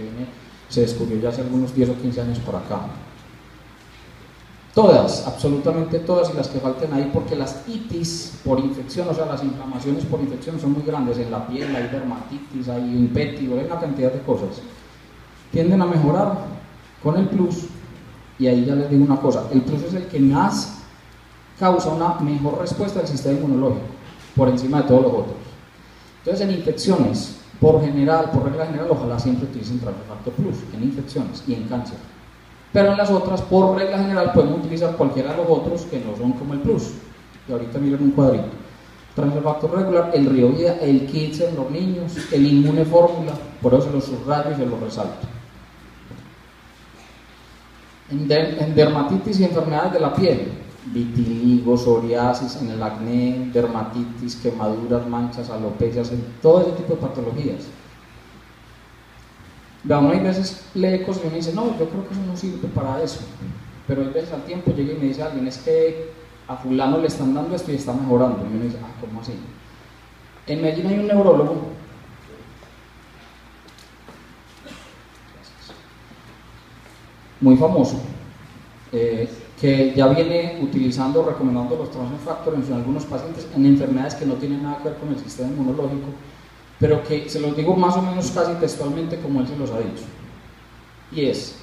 [SPEAKER 2] se descubrió ya hace algunos 10 o 15 años por acá. Todas, absolutamente todas, y las que falten ahí, porque las itis por infección, o sea, las inflamaciones por infección son muy grandes. En la piel hay dermatitis, hay impétigo, hay una cantidad de cosas. Tienden a mejorar con el plus, y ahí ya les digo una cosa, el plus es el que más causa una mejor respuesta del sistema inmunológico, por encima de todos los otros. Entonces, en infecciones, por regla general, ojalá siempre utilicen Transfer Factor Plus, en infecciones y en cáncer. Pero en las otras, por regla general, podemos utilizar cualquiera de los otros que no son como el plus. Y ahorita miren un cuadrito. Transfer Factor regular, el Riovida, el Kids en los niños, el Inmune Fórmula, por eso se los subrayo y se los resalto. En dermatitis y enfermedades de la piel, vitiligo, psoriasis, en el acné, dermatitis, quemaduras, manchas, alopecias, en todo ese tipo de patologías. Uno hay veces lee cosas y uno dice, no, yo creo que eso no sirve para eso, pero hay veces al tiempo llega y me dice alguien, es que a fulano le están dando esto y está mejorando, y uno dice, ¿cómo así? En Medellín hay un neurólogo muy famoso, que ya viene utilizando, recomendando los Transfer Factor en algunos pacientes en enfermedades que no tienen nada que ver con el sistema inmunológico, pero que se los digo más o menos casi textualmente como él se los ha dicho. Y es,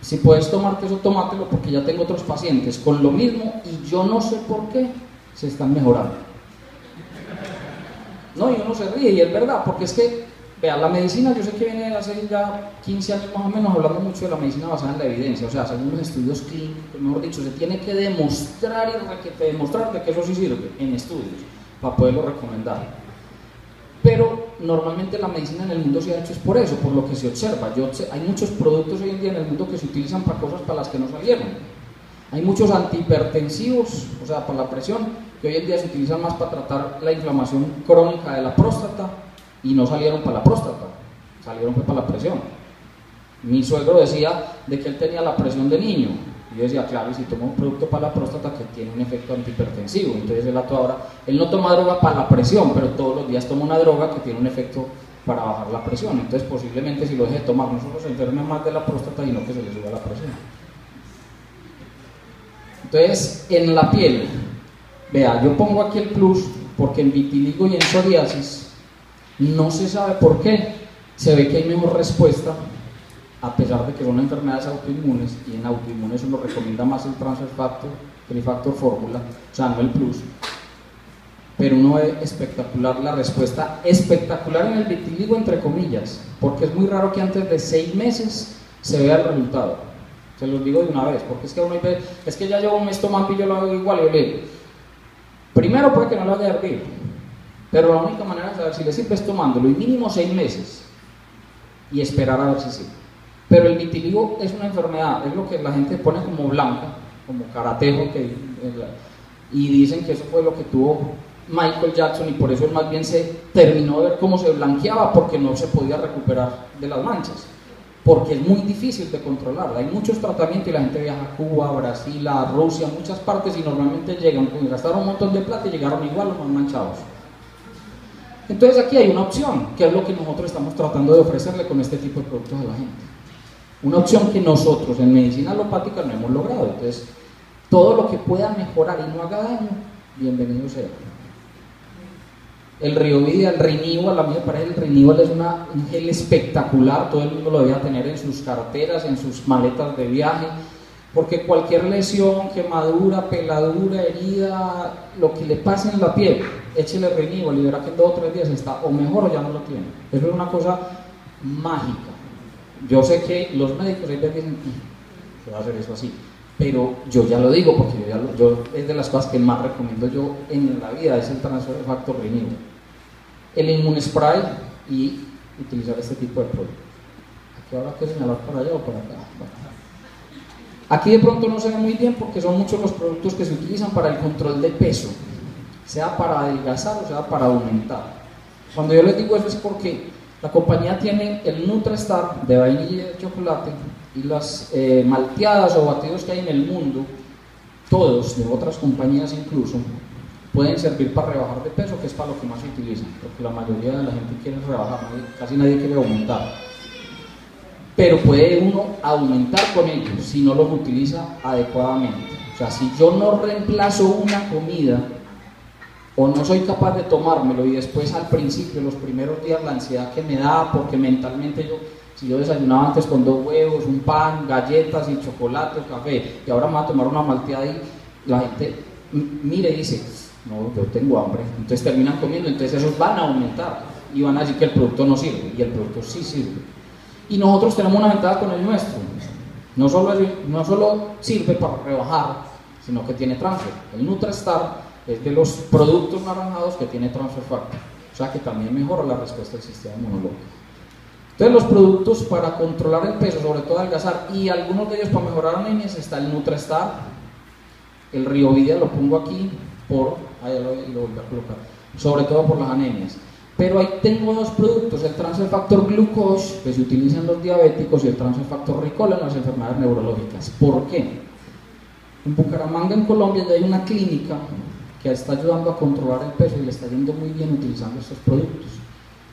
[SPEAKER 2] si puedes tomarte eso, tómatelo, porque ya tengo otros pacientes con lo mismo y yo no sé por qué se están mejorando. No, y uno se ríe, y es verdad, porque es que, vea, la medicina, yo sé que viene hace ya 15 años más o menos hablando mucho de la medicina basada en la evidencia, o sea, según los estudios clínicos, mejor dicho, se tiene que demostrar y demostrar de que eso sí sirve en estudios para poderlo recomendar. Pero normalmente la medicina en el mundo se ha hecho es por eso, por lo que se observa. Hay muchos productos hoy en día en el mundo que se utilizan para cosas para las que no salieron. Hay muchos antihipertensivos, o sea, para la presión, que hoy en día se utilizan más para tratar la inflamación crónica de la próstata y no salieron para la próstata, salieron para la presión. Mi suegro decía de que él tenía la presión de niño. Y yo decía, claro, y si toma un producto para la próstata que tiene un efecto antihipertensivo, entonces él no toma droga para la presión, pero todos los días toma una droga que tiene un efecto para bajar la presión. Entonces posiblemente si lo deje de tomar no solo se enferme más de la próstata, sino que se le suba la presión. Entonces, en la piel, vea, yo pongo aquí el plus porque en vitiligo y en psoriasis no se sabe por qué, se ve que hay mejor respuesta a pesar de que son enfermedades autoinmunes, y en autoinmunes uno recomienda más el transfer factor que el factor fórmula, o sea, no el plus, pero uno ve espectacular la respuesta, espectacular en el vitiligo entre comillas, porque es muy raro que antes de 6 meses se vea el resultado, se los digo de una vez, porque es que uno dice, es que ya llevo un mes tomando y yo lo hago igual, yo le digo, primero puede que no lo haya hervido, pero la única manera de saber si le sirve es tomándolo, y mínimo 6 meses, y esperar a ver si sirve. Pero el vitiligo es una enfermedad, es lo que la gente pone como blanca, como caratejo, y dicen que eso fue lo que tuvo Michael Jackson, y por eso él más bien se terminó de ver cómo se blanqueaba, porque no se podía recuperar de las manchas, porque es muy difícil de controlar. Hay muchos tratamientos y la gente viaja a Cuba, a Brasil, a Rusia, a muchas partes, y normalmente llegan, pues gastaron un montón de plata y llegaron igual o más manchados. Entonces aquí hay una opción, que es lo que nosotros estamos tratando de ofrecerle con este tipo de productos a la gente. Una opción que nosotros en medicina alopática no hemos logrado. Entonces, todo lo que pueda mejorar y no haga daño, bienvenido sea. El Riovida, el Rinival, a mí me parece el Rinival es un gel espectacular, todo el mundo lo debía tener en sus carteras, en sus maletas de viaje, porque cualquier lesión, quemadura, peladura, herida, lo que le pase en la piel, échele Rinival y verá que en 2 o 3 días está o mejor o ya no lo tiene. Eso es una cosa mágica. Yo sé que los médicos ahí dicen, se va a hacer eso así, pero yo ya lo digo porque yo es de las cosas que más recomiendo yo en la vida, es el transfer factor Rinival, el Immunespray y utilizar este tipo de productos. Aquí habrá que señalar para allá o para acá. Bueno. Aquí de pronto no se ve muy bien porque son muchos los productos que se utilizan para el control de peso, sea para adelgazar o sea para aumentar. Cuando yo les digo eso es porque la compañía tiene el NutraStar de vainilla y de chocolate, y las malteadas o batidos que hay en el mundo, todos, de otras compañías incluso, pueden servir para rebajar de peso, que es para lo que más se utilizan, porque la mayoría de la gente quiere rebajar, casi nadie quiere aumentar. Pero puede uno aumentar con ellos si no los utiliza adecuadamente. O sea, si yo no reemplazo una comida, o no soy capaz de tomármelo y después al principio, los primeros días, la ansiedad que me da, porque mentalmente si yo desayunaba antes con 2 huevos, un pan, galletas y chocolate o café, y ahora me voy a tomar una malteada y la gente mire y dice, no, yo tengo hambre, entonces terminan comiendo, entonces esos van a aumentar y van a decir que el producto no sirve, y el producto sí sirve. Y nosotros tenemos una ventaja con el nuestro, no solo sirve para rebajar, sino que tiene transfer. El NutraStar es de los productos naranjados que tiene transfer factor, o sea que también mejora la respuesta del sistema inmunológico. Entonces los productos para controlar el peso, sobre todo adelgazar, y algunos de ellos para mejorar anemias, está el NutraStar, el Riovida lo pongo aquí ahí lo volví a colocar, sobre todo por las anemias. Pero ahí tengo 2 productos, el transfer factor glucose, que se utiliza en los diabéticos, y el transfer factor Ricola en las enfermedades neurológicas. ¿Por qué? En Bucaramanga, en Colombia, ya hay una clínica que está ayudando a controlar el peso y le está yendo muy bien utilizando estos productos.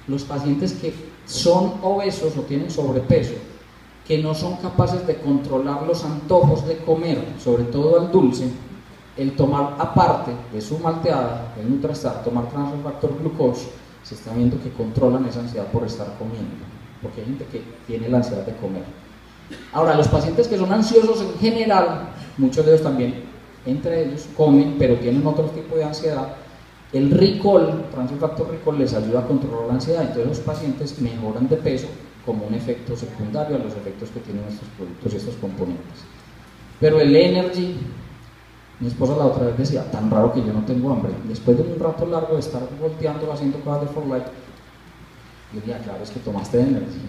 [SPEAKER 2] Los pacientes que son obesos o tienen sobrepeso, que no son capaces de controlar los antojos de comer, sobre todo el dulce, el tomar aparte de su malteada, el NutraStar, tomar transfer factor glucose, se está viendo que controlan esa ansiedad por estar comiendo, porque hay gente que tiene la ansiedad de comer. Ahora, los pacientes que son ansiosos en general, muchos de ellos también, entre ellos comen, pero tienen otro tipo de ansiedad. El Ricol, transfer factor Ricol, les ayuda a controlar la ansiedad, entonces los pacientes mejoran de peso como un efecto secundario a los efectos que tienen estos productos y estos componentes. Pero el Energy, mi esposa la otra vez decía, tan raro que yo no tengo hambre. Después de un rato largo de estar volteando, haciendo cosas de For Life, Yo dije, claro, es que tomaste Energy.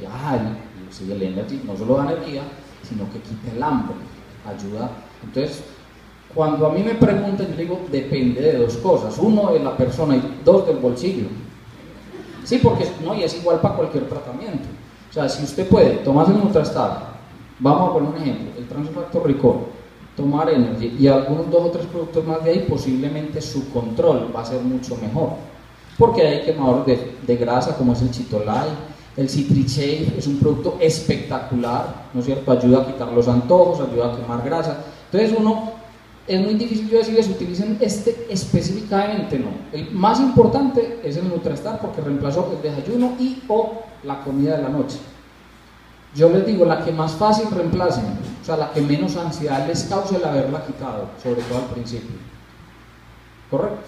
[SPEAKER 2] Sí, el Energy no solo da energía, sino que quita el hambre, ayuda. Entonces, cuando a mí me preguntan, yo digo, depende de dos cosas. Uno, de la persona, y dos, del bolsillo. Sí, porque no, y es igual para cualquier tratamiento. O sea, si usted puede tomarse el Nutrastar, vamos a poner un ejemplo, el Transfer Factor Recall, tomar Energy y algunos 2 o 3 productos más de ahí, posiblemente su control va a ser mucho mejor. Porque hay quemadores de grasa como es el Chitolai, el Citrichave es un producto espectacular, ¿no es cierto? Ayuda a quitar los antojos, ayuda a quemar grasa. Entonces es muy difícil yo decirles utilicen este específicamente, no. El más importante es el Nutrastar porque reemplazó el desayuno y o la comida de la noche. Yo les digo, la que más fácil reemplacen, o sea, la que menos ansiedad les cause el haberla quitado, sobre todo al principio. ¿Correcto?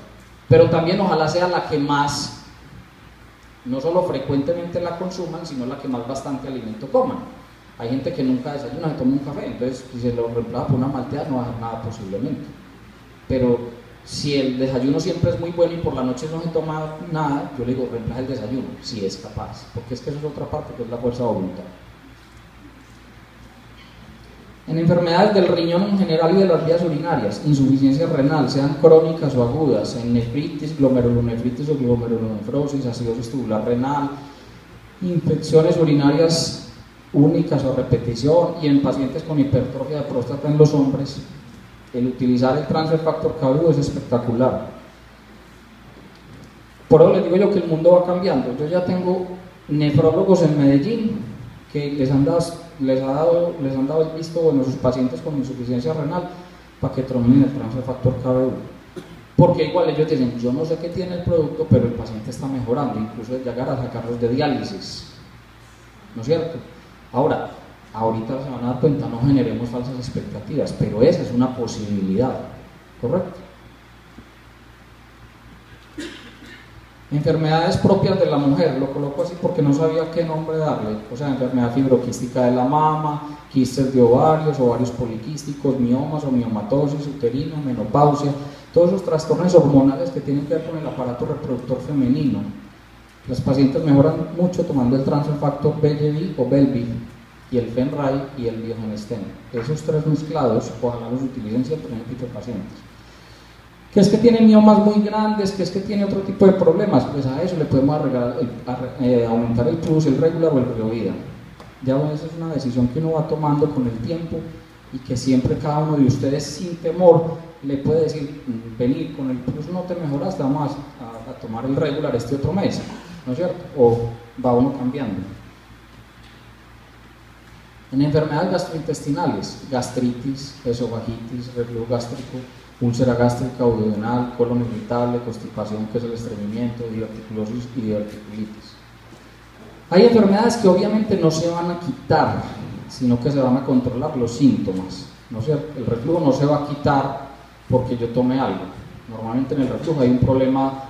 [SPEAKER 2] Pero también ojalá sea la que más, no solo frecuentemente la consuman, sino la que más bastante alimento coman. Hay gente que nunca desayuna, se toma un café, entonces si se lo reemplaza por una malteada no va a hacer nada posiblemente. Pero si el desayuno siempre es muy bueno y por la noche no se toma nada, yo le digo, reemplaza el desayuno, si es capaz, porque es que eso es otra parte que es la fuerza de voluntad. En enfermedades del riñón en general y de las vías urinarias, insuficiencia renal, sean crónicas o agudas, en nefritis, glomerulonefritis o glomerulonefrosis, acidosis tubular renal, infecciones urinarias únicas o repetición, y en pacientes con hipertrofia de próstata en los hombres, el utilizar el Transfer Factor KU es espectacular. Por eso les digo yo que el mundo va cambiando. Yo ya tengo nefrólogos en Medellín que les han dado el visto bueno a sus pacientes con insuficiencia renal para que tomen el Transfer Factor KU. Porque igual ellos dicen, yo no sé qué tiene el producto, pero el paciente está mejorando, incluso de llegar a sacarlos de diálisis. ¿No es cierto? Ahora, ahorita se van a dar cuenta, no generemos falsas expectativas, pero esa es una posibilidad, ¿correcto? Enfermedades propias de la mujer, lo coloco así porque no sabía qué nombre darle, o sea, enfermedad fibroquística de la mama, quistes de ovarios, ovarios poliquísticos, miomas o miomatosis uterina, menopausia, todos esos trastornos hormonales que tienen que ver con el aparato reproductor femenino. Las pacientes mejoran mucho tomando el Transfer Factor BLB o Belvi y el Fenray y el Biogenesten. Esos 3 mezclados, ojalá los utilicen siempre en este tipo de pacientes. ¿Qué es que tiene miomas muy grandes? ¿Qué es que tiene otro tipo de problemas? Pues a eso le podemos aumentar el plus, el regular o el Riovida. Ya esa es una decisión que uno va tomando con el tiempo y que siempre cada uno de ustedes sin temor le puede decir, venir con el plus no te mejoraste, vamos a tomar el regular este otro mes, ¿no es cierto? O va uno cambiando. En enfermedades gastrointestinales, gastritis, esofagitis, reflujo gástrico, úlcera gástrica o duodenal, colon irritable, constipación, que es el estreñimiento, diverticulosis y diverticulitis. Hay enfermedades que obviamente no se van a quitar, sino que se van a controlar los síntomas, ¿no es cierto? El reflujo no se va a quitar porque yo tome algo. Normalmente en el reflujo hay un problema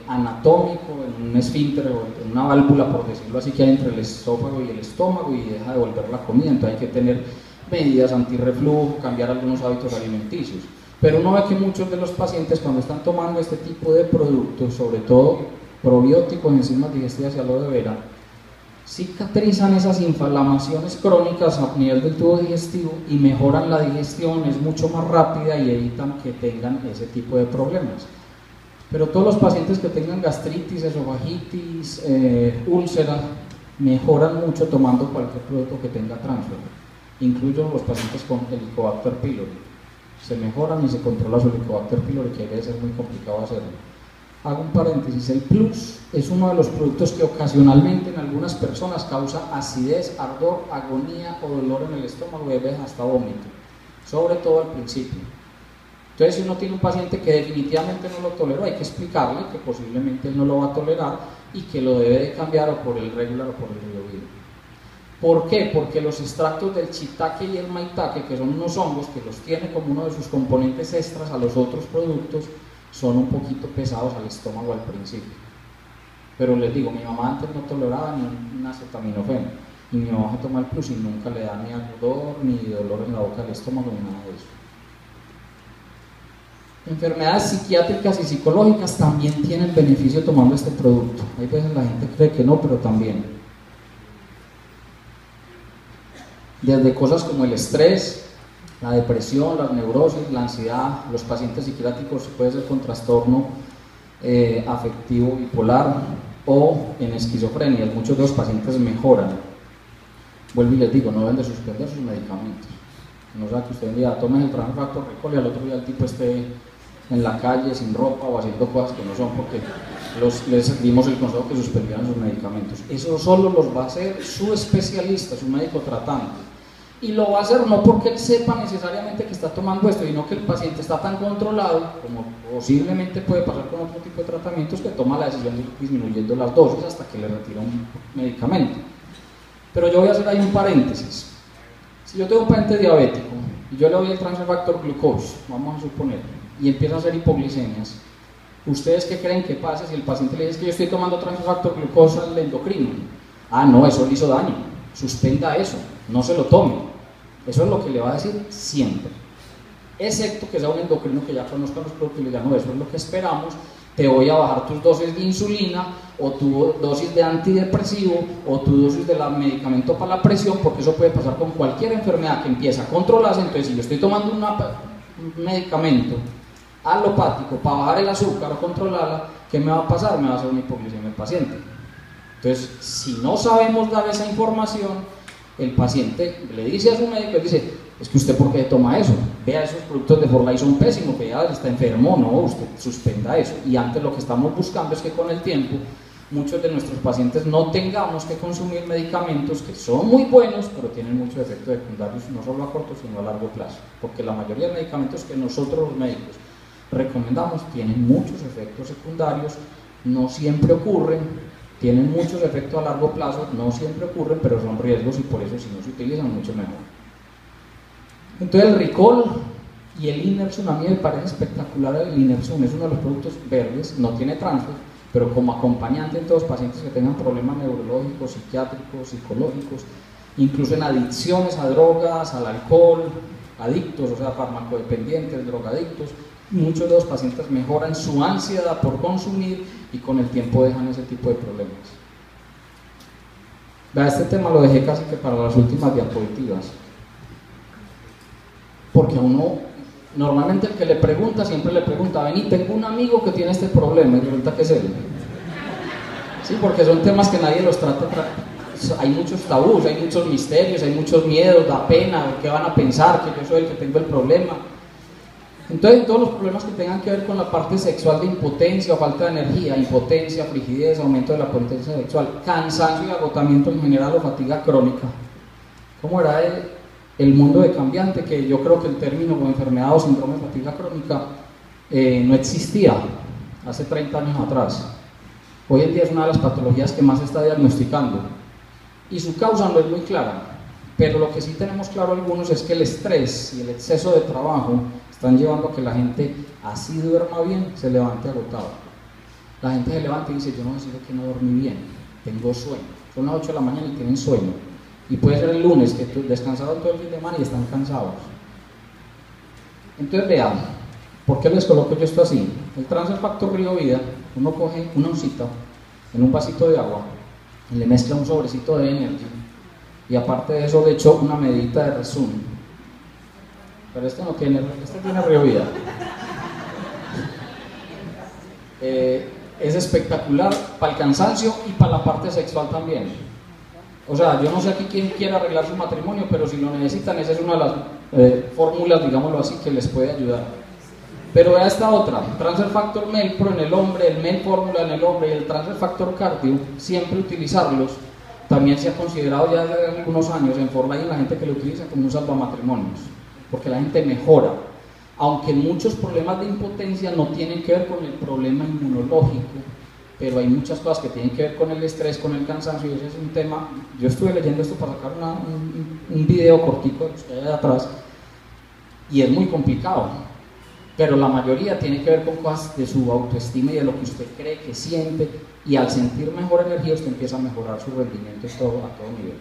[SPEAKER 2] anatómico, en un esfínter o en una válvula, por decirlo así, que hay entre el esófago y el estómago y deja de volver la comida, entonces hay que tener medidas antirreflujo, cambiar algunos hábitos alimenticios. Pero uno ve que muchos de los pacientes cuando están tomando este tipo de productos, sobre todo probióticos, enzimas digestivas y aloe vera, cicatrizan esas inflamaciones crónicas a nivel del tubo digestivo y mejoran la digestión, es mucho más rápida y evitan que tengan ese tipo de problemas. Pero todos los pacientes que tengan gastritis, esofagitis, úlcera, mejoran mucho tomando cualquier producto que tenga transfer, incluyo los pacientes con Helicobacter pylori. Se mejoran y se controla su Helicobacter pylori, que debe ser muy complicado hacerlo. Hago un paréntesis, el Plus es uno de los productos que ocasionalmente en algunas personas causa acidez, ardor, agonía o dolor en el estómago y a veces hasta vómito, sobre todo al principio. Entonces, si uno tiene un paciente que definitivamente no lo toleró, hay que explicarle que posiblemente él no lo va a tolerar y que lo debe de cambiar o por el regular o por el Riovida. ¿Por qué? Porque los extractos del shiitake y el maitake, que son unos hongos que los tiene como uno de sus componentes extras a los otros productos, son un poquito pesados al estómago al principio. Pero les digo, mi mamá antes no toleraba ni un acetaminofén y mi mamá se toma el Plus y nunca le da ni ardor, ni dolor en la boca del estómago, ni nada de eso. enfermedades psiquiátricas y psicológicas también tienen beneficio tomando este producto. Hay veces la gente cree que no, pero también. Desde cosas como el estrés, la depresión, las neurosis, la ansiedad, los pacientes psiquiátricos puede ser con trastorno afectivo bipolar o en esquizofrenia. Muchos de los pacientes mejoran. Vuelvo y les digo, no deben de suspender sus medicamentos. No sea que usted un día tome el Transfer Factor Recol y al otro día el tipo esté en la calle sin ropa o haciendo cosas que no son porque les dimos el consejo que suspendieran sus medicamentos. Eso solo los va a hacer su especialista, su médico tratante. Y lo va a hacer no porque él sepa necesariamente que está tomando esto, sino que el paciente está tan controlado, como posiblemente puede pasar con otro tipo de tratamientos, que toma la decisión de ir disminuyendo las dosis hasta que le retira un medicamento. Pero yo voy a hacer ahí un paréntesis. Si yo tengo un paciente diabético y yo le doy el Transfer Factor Glucose, vamos a suponer, y empieza a hacer hipoglicemias, ¿ustedes qué creen que pasa si el paciente le dice que yo estoy tomando Transfer Factor Glucose al endocrino? Ah, no, eso le hizo daño, suspenda eso, no se lo tome. Eso es lo que le va a decir siempre, excepto que sea un endocrino que ya conozca los productos y le diga, no, eso es lo que esperamos, te voy a bajar tus dosis de insulina o tu dosis de antidepresivo o tu dosis de medicamento para la presión, porque eso puede pasar con cualquier enfermedad que empieza a controlarse. Entonces, si yo estoy tomando un medicamento alopático para bajar el azúcar o controlarla, ¿qué me va a pasar? Me va a hacer una hipoglicemia el paciente. Entonces, si no sabemos dar esa información, el paciente le dice a su médico, él dice, es que usted ¿por qué toma eso? Vea, esos productos de Forlai son pésimos, vea, está enfermo, no, usted suspenda eso. Y antes lo que estamos buscando es que con el tiempo muchos de nuestros pacientes no tengamos que consumir medicamentos que son muy buenos, pero tienen muchos efectos secundarios, no solo a corto, sino a largo plazo. Porque la mayoría de medicamentos que nosotros los médicos recomendamos tienen muchos efectos secundarios, no siempre ocurren, tienen muchos efectos a largo plazo, no siempre ocurren, pero son riesgos y por eso si no se utilizan mucho mejor. Entonces el Ricol y el Inersun, a mí me parece espectacular. El Inersun es uno de los productos verdes, no tiene transfer, pero como acompañante en todos los pacientes que tengan problemas neurológicos, psiquiátricos, psicológicos, incluso en adicciones a drogas, al alcohol, adictos, o sea, farmacodependientes, drogadictos. Muchos de los pacientes mejoran su ansiedad por consumir y con el tiempo dejan ese tipo de problemas. Vea, este tema lo dejé casi que para las últimas diapositivas, porque a uno, normalmente el que le pregunta, siempre le pregunta, vení, tengo un amigo que tiene este problema, y resulta que es él. Sí, porque son temas que nadie los trata, hay muchos tabús, hay muchos misterios, hay muchos miedos, da pena, ¿qué van a pensar? Que yo soy el que tengo el problema. Entonces, todos los problemas que tengan que ver con la parte sexual de impotencia o falta de energía, impotencia, frigidez, aumento de la potencia sexual, cansancio y agotamiento en general o fatiga crónica. ¿Cómo era el mundo de cambiante? Que yo creo que el término como enfermedad o síndrome de fatiga crónica no existía hace 30 años atrás. Hoy en día es una de las patologías que más se está diagnosticando y su causa no es muy clara, pero lo que sí tenemos claro algunos es que el estrés y el exceso de trabajo están llevando a que la gente, así duerma bien, se levante agotado. La gente se levanta y dice, yo no sé que no dormí bien, tengo sueño. Son las 8 de la mañana y tienen sueño. Y puede ser el lunes que descansaron todo el fin de semana y están cansados. Entonces vean, ¿por qué les coloco yo esto así? El Transfer Factor Río Vida, uno coge una oncita en un vasito de agua y le mezcla un sobrecito de Energy y aparte de eso le echo una medidita de Resum. Pero este no tiene, este tiene Río Vida. Es espectacular para el cansancio y para la parte sexual también. O sea, yo no sé aquí quién quiere arreglar su matrimonio, pero si lo necesitan, esa es una de las fórmulas, digámoslo así, que les puede ayudar. Pero vea esta otra, Transfer Factor Melpro en el hombre, el Mel Fórmula en el hombre y el Transfer Factor Cardio, siempre utilizarlos. También se ha considerado ya desde algunos años en Forlai la gente que lo utiliza como un salvamatrimonios, porque la gente mejora, aunque muchos problemas de impotencia no tienen que ver con el problema inmunológico, pero hay muchas cosas que tienen que ver con el estrés, con el cansancio, y ese es un tema. Yo estuve leyendo esto para sacar un video cortico que hay atrás, y es muy complicado, pero la mayoría tiene que ver con cosas de su autoestima y de lo que usted cree que siente, y al sentir mejor energía usted empieza a mejorar su rendimiento a todo nivel.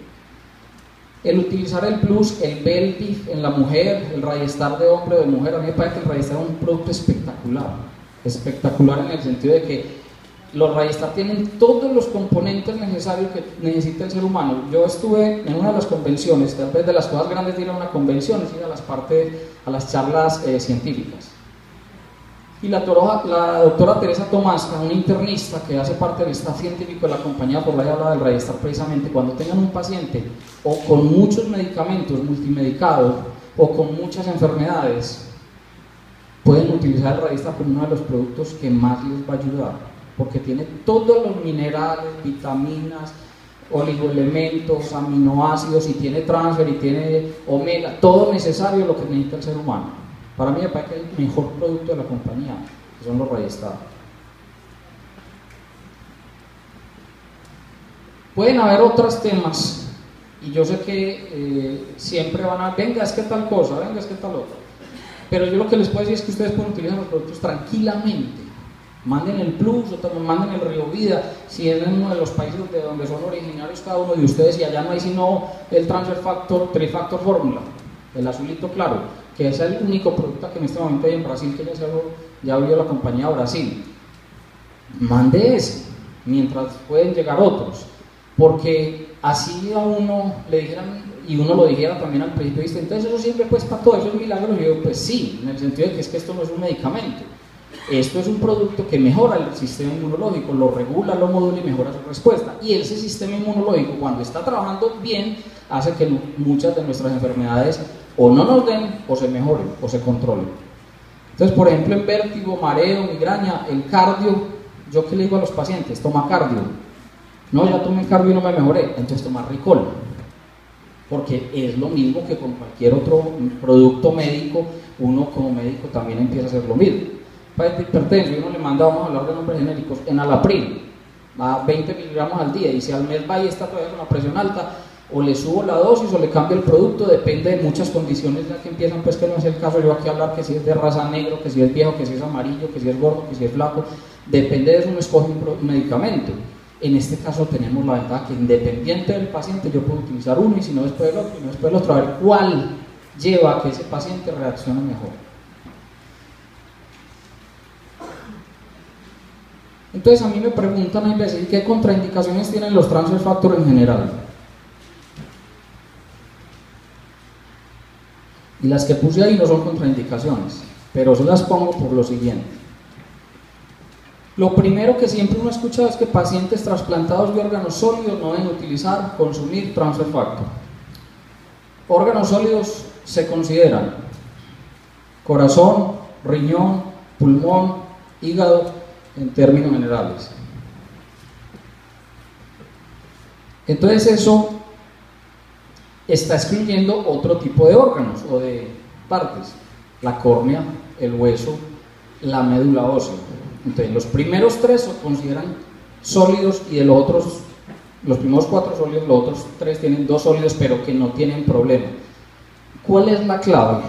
[SPEAKER 2] El utilizar el Plus, el Belvif en la mujer, el Rayestar de hombre o de mujer, a mí me parece que el Rayestar es un producto espectacular, espectacular en el sentido de que los Rayestar tienen todos los componentes necesarios que necesita el ser humano. Yo estuve en una de las convenciones, tal vez de las cosas grandes de ir a una convención, es ir a las charlas científicas. Y la doctora Teresa Tomás, una internista que hace parte del staff científico de la compañía por la que habla del Rayestar, precisamente cuando tengan un paciente o con muchos medicamentos multimedicados o con muchas enfermedades, pueden utilizar el Rayestar como uno de los productos que más les va a ayudar, porque tiene todos los minerales, vitaminas, oligoelementos, aminoácidos, y tiene transfer, y tiene omega, todo necesario lo que necesita el ser humano. Para mí me parece que es el mejor producto de la compañía, que son los Rayestar. Pueden haber otros temas, y yo sé que siempre van a, venga, es que tal cosa, venga, es que tal otra. Pero yo lo que les puedo decir es que ustedes pueden utilizar los productos tranquilamente. Manden el Plus o también manden el Río Vida, si es en uno de los países de donde son originarios cada uno de ustedes, y allá no hay sino el Transfer Factor, Trifactor Fórmula, el azulito claro, que es el único producto que en este momento hay en Brasil, que ya abrió la compañía Brasil. Mande ese, mientras pueden llegar otros, porque así a uno le dijeran, y uno lo dijera también al principio, ¿viste? Entonces eso sirve pues para todo, eso es milagro. Y yo, pues sí, en el sentido de que es que esto no es un medicamento, esto es un producto que mejora el sistema inmunológico, lo regula, lo modula y mejora su respuesta. Y ese sistema inmunológico, cuando está trabajando bien, hace que muchas de nuestras enfermedades o no nos den, o se mejoren, o se controlen. Entonces, por ejemplo, en vértigo, mareo, migraña, el cardio, yo que le digo a los pacientes, toma cardio. No, ya tomé cardio y no me mejoré, entonces toma Ricol, porque es lo mismo que con cualquier otro producto médico, uno como médico también empieza a hacer lo mismo. Para el hipertenso, uno le manda, vamos a hablar de nombres genéricos, enalapril, a 20 miligramos al día, y si al mes va y está todavía con la presión alta, o le subo la dosis o le cambio el producto, depende de muchas condiciones ya que empiezan, pues que no es el caso yo aquí a hablar que si es de raza negro, que si es viejo, que si es amarillo, que si es gordo, que si es flaco, depende de eso uno escoge un medicamento. En este caso tenemos la ventaja que independiente del paciente yo puedo utilizar uno y si no después del otro, y no después del otro, a ver cuál lleva a que ese paciente reaccione mejor. Entonces a mí me preguntan a veces qué contraindicaciones tienen los transfer factor en general. Y las que puse ahí no son contraindicaciones, pero se las pongo por lo siguiente. Lo primero que siempre uno ha escuchado es que pacientes trasplantados de órganos sólidos no deben utilizar, consumir transfer factor. Órganos sólidos se consideran corazón, riñón, pulmón, hígado, en términos generales. Entonces eso está excluyendo otro tipo de órganos o de partes, la córnea, el hueso, la médula ósea. Entonces los primeros tres se consideran sólidos y de los otros, los primeros 4 sólidos, los otros 3 tienen 2 sólidos pero que no tienen problema. ¿Cuál es la clave?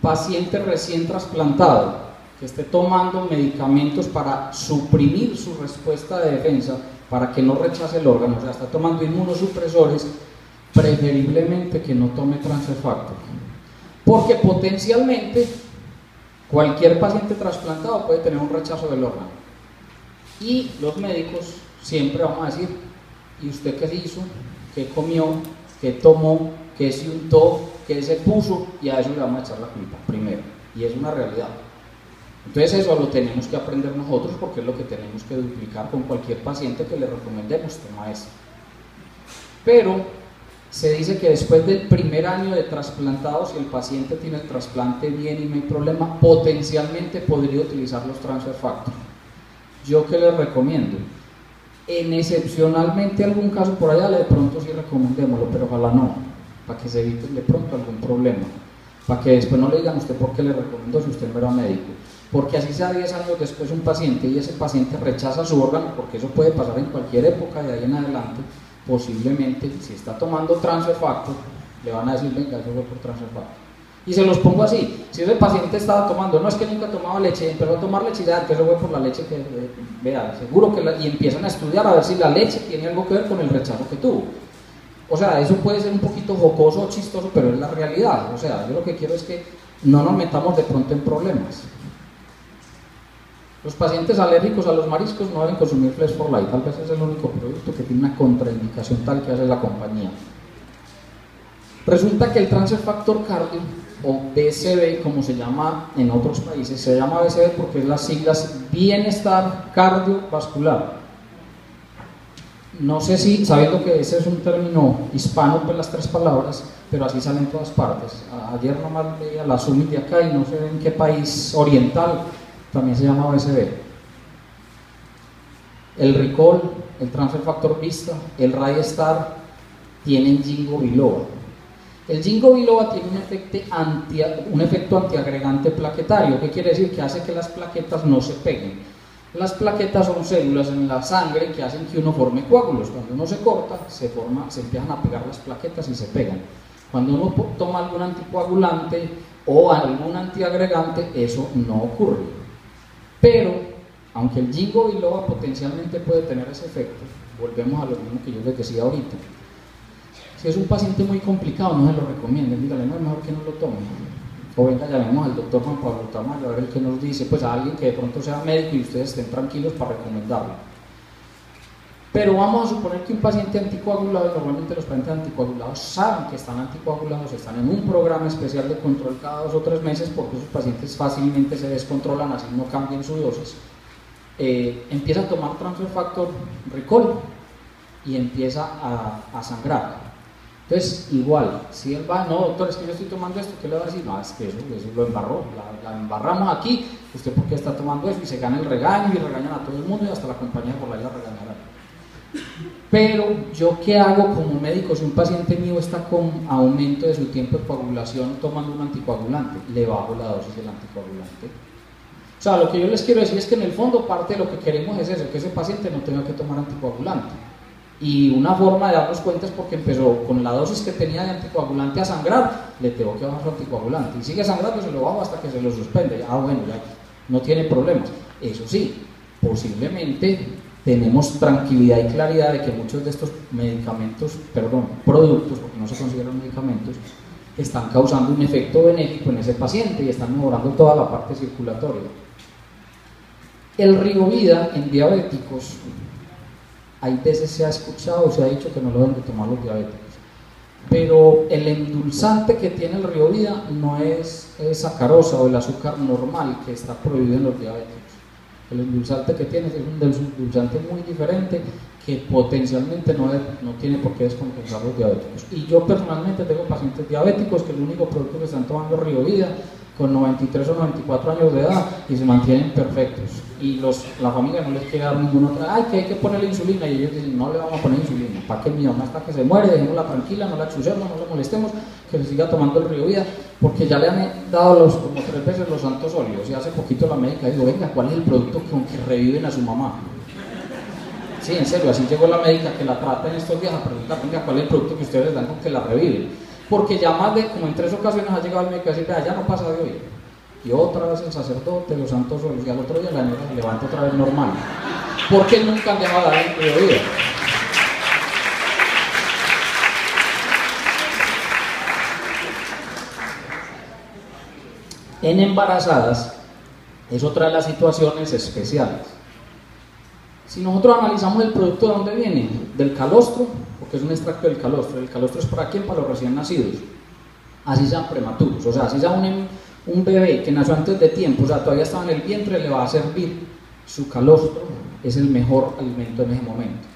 [SPEAKER 2] Paciente recién trasplantado que esté tomando medicamentos para suprimir su respuesta de defensa, para que no rechace el órgano, o sea, está tomando inmunosupresores, preferiblemente que no tome transfer factor, porque potencialmente cualquier paciente trasplantado puede tener un rechazo del órgano, y los médicos siempre vamos a decir, ¿y usted qué hizo? ¿Qué comió? ¿Qué tomó? ¿Qué se untó? ¿Qué se puso? Y a eso le vamos a echar la culpa primero, y es una realidad. Entonces eso lo tenemos que aprender nosotros, porque es lo que tenemos que duplicar con cualquier paciente que le recomendemos, toma eso. Pero se dice que después del primer año de trasplantado, si el paciente tiene el trasplante bien y no hay problema, potencialmente podría utilizar los transfer factor. ¿Yo qué les recomiendo? En excepcionalmente algún caso por allá, de pronto sí recomendémoslo, pero ojalá no, para que se evite de pronto algún problema, para que después no le digan a usted por qué le recomendó si usted no era médico. Porque así sea 10 años después un paciente y ese paciente rechaza su órgano, porque eso puede pasar en cualquier época de ahí en adelante, posiblemente si está tomando transfer factor, le van a decir, venga, eso fue por transfer factor. Y se los pongo así, si ese paciente estaba tomando, no es que nunca tomaba leche, empezó a tomar leche y ya, que eso fue por la leche que, vea, seguro que y empiezan a estudiar a ver si la leche tiene algo que ver con el rechazo que tuvo. O sea, eso puede ser un poquito jocoso o chistoso, pero es la realidad. O sea, yo lo que quiero es que no nos metamos de pronto en problemas. Los pacientes alérgicos a los mariscos no deben consumir Flesh for Life, tal vez es el único producto que tiene una contraindicación tal que hace la compañía. Resulta que el Transfer Factor Cardio, o BCB, como se llama en otros países, se llama BCB porque es las siglas Bienestar Cardiovascular. No sé si, sabiendo que ese es un término hispano, pues las tres palabras, pero así salen en todas partes. Ayer nomás veía la Summit de acá y no sé en qué país oriental también se llama BCB. El Recall, el Transfer Factor Vista, el RayStar tienen Ginkgo biloba. El Ginkgo biloba tiene un efecto antiagregante plaquetario. ¿Qué quiere decir? Que hace que las plaquetas no se peguen. Las plaquetas son células en la sangre que hacen que uno forme coágulos. Cuando uno se corta, se empiezan a pegar las plaquetas y se pegan. Cuando uno toma algún anticoagulante o algún antiagregante, eso no ocurre. Pero, aunque el Ginkgo biloba potencialmente puede tener ese efecto, volvemos a lo mismo que yo les decía ahorita. Si es un paciente muy complicado, no se lo recomienden, dígale, no, es mejor que no lo tome. O venga, llamemos al doctor Juan Pablo Tamayo a ver el que nos dice, pues a alguien que de pronto sea médico y ustedes estén tranquilos para recomendarlo. Pero vamos a suponer que un paciente anticoagulado, y normalmente los pacientes anticoagulados saben que están anticoagulados, están en un programa especial de control cada 2 o 3 meses porque esos pacientes fácilmente se descontrolan, así no cambien su dosis. Empieza a tomar Transfer Factor Recall y empieza a sangrar. Entonces, igual, si él va, no doctor, es que yo estoy tomando esto, ¿qué le va a decir? No, es que eso lo embarró, la embarramos aquí, usted por qué está tomando eso, y se gana el regaño y regañan a todo el mundo y hasta la compañía por la regañará. Pero yo qué hago como médico si un paciente mío está con aumento de su tiempo de coagulación tomando un anticoagulante, le bajo la dosis del anticoagulante. O sea, lo que yo les quiero decir es que en el fondo parte de lo que queremos es eso, que ese paciente no tenga que tomar anticoagulante. Y una forma de darnos cuenta es porque empezó con la dosis que tenía de anticoagulante a sangrar, le tengo que bajar su anticoagulante y sigue sangrando, se lo bajo hasta que se lo suspende. Bueno, ya no tiene problemas. Eso sí, posiblemente tenemos tranquilidad y claridad de que muchos de estos productos, porque no se consideran medicamentos, están causando un efecto benéfico en ese paciente y están mejorando toda la parte circulatoria. El Ribovida en diabéticos, hay veces se ha escuchado o se ha dicho que no lo deben de tomar los diabéticos, pero el endulzante que tiene el Ribovida no es sacarosa o el azúcar normal que está prohibido en los diabéticos. El endulzante que tiene es un endulzante muy diferente que potencialmente no tiene por qué descompensar los diabéticos. Y yo personalmente tengo pacientes diabéticos que el único producto que están tomando es Ribovida con 93 o 94 años de edad y se mantienen perfectos. Y la familia no les quiere dar ninguna otra, que hay que ponerle insulina, y ellos dicen, no le vamos a poner insulina, ¿para qué? Mi mamá hasta que se muere, dejémosla tranquila, no la chucemos, no la molestemos, que se siga tomando el Ribovida, porque ya le han dado como 3 veces los santos óleos, y hace poquito la médica dijo, venga, ¿cuál es el producto con que reviven a su mamá? Sí, en serio, así llegó la médica que la trata en estos días a preguntar, venga, ¿cuál es el producto que ustedes les dan con que la reviven? Porque ya más de, como en 3 ocasiones ha llegado el médico a decir, vea, ya no pasa de hoy. Y otra vez el sacerdote, los santos óleos, y al otro día la señora se levanta otra vez normal. Porque nunca han dejado de dar el Ribovida. En embarazadas es otra de las situaciones especiales. Si nosotros analizamos el producto, ¿de dónde viene? Del calostro, porque es un extracto del calostro. El calostro es para quién? Para los recién nacidos, así sean prematuros, o sea, así sea un bebé que nació antes de tiempo, o sea, todavía estaba en el vientre, le va a servir su calostro, es el mejor alimento en ese momento.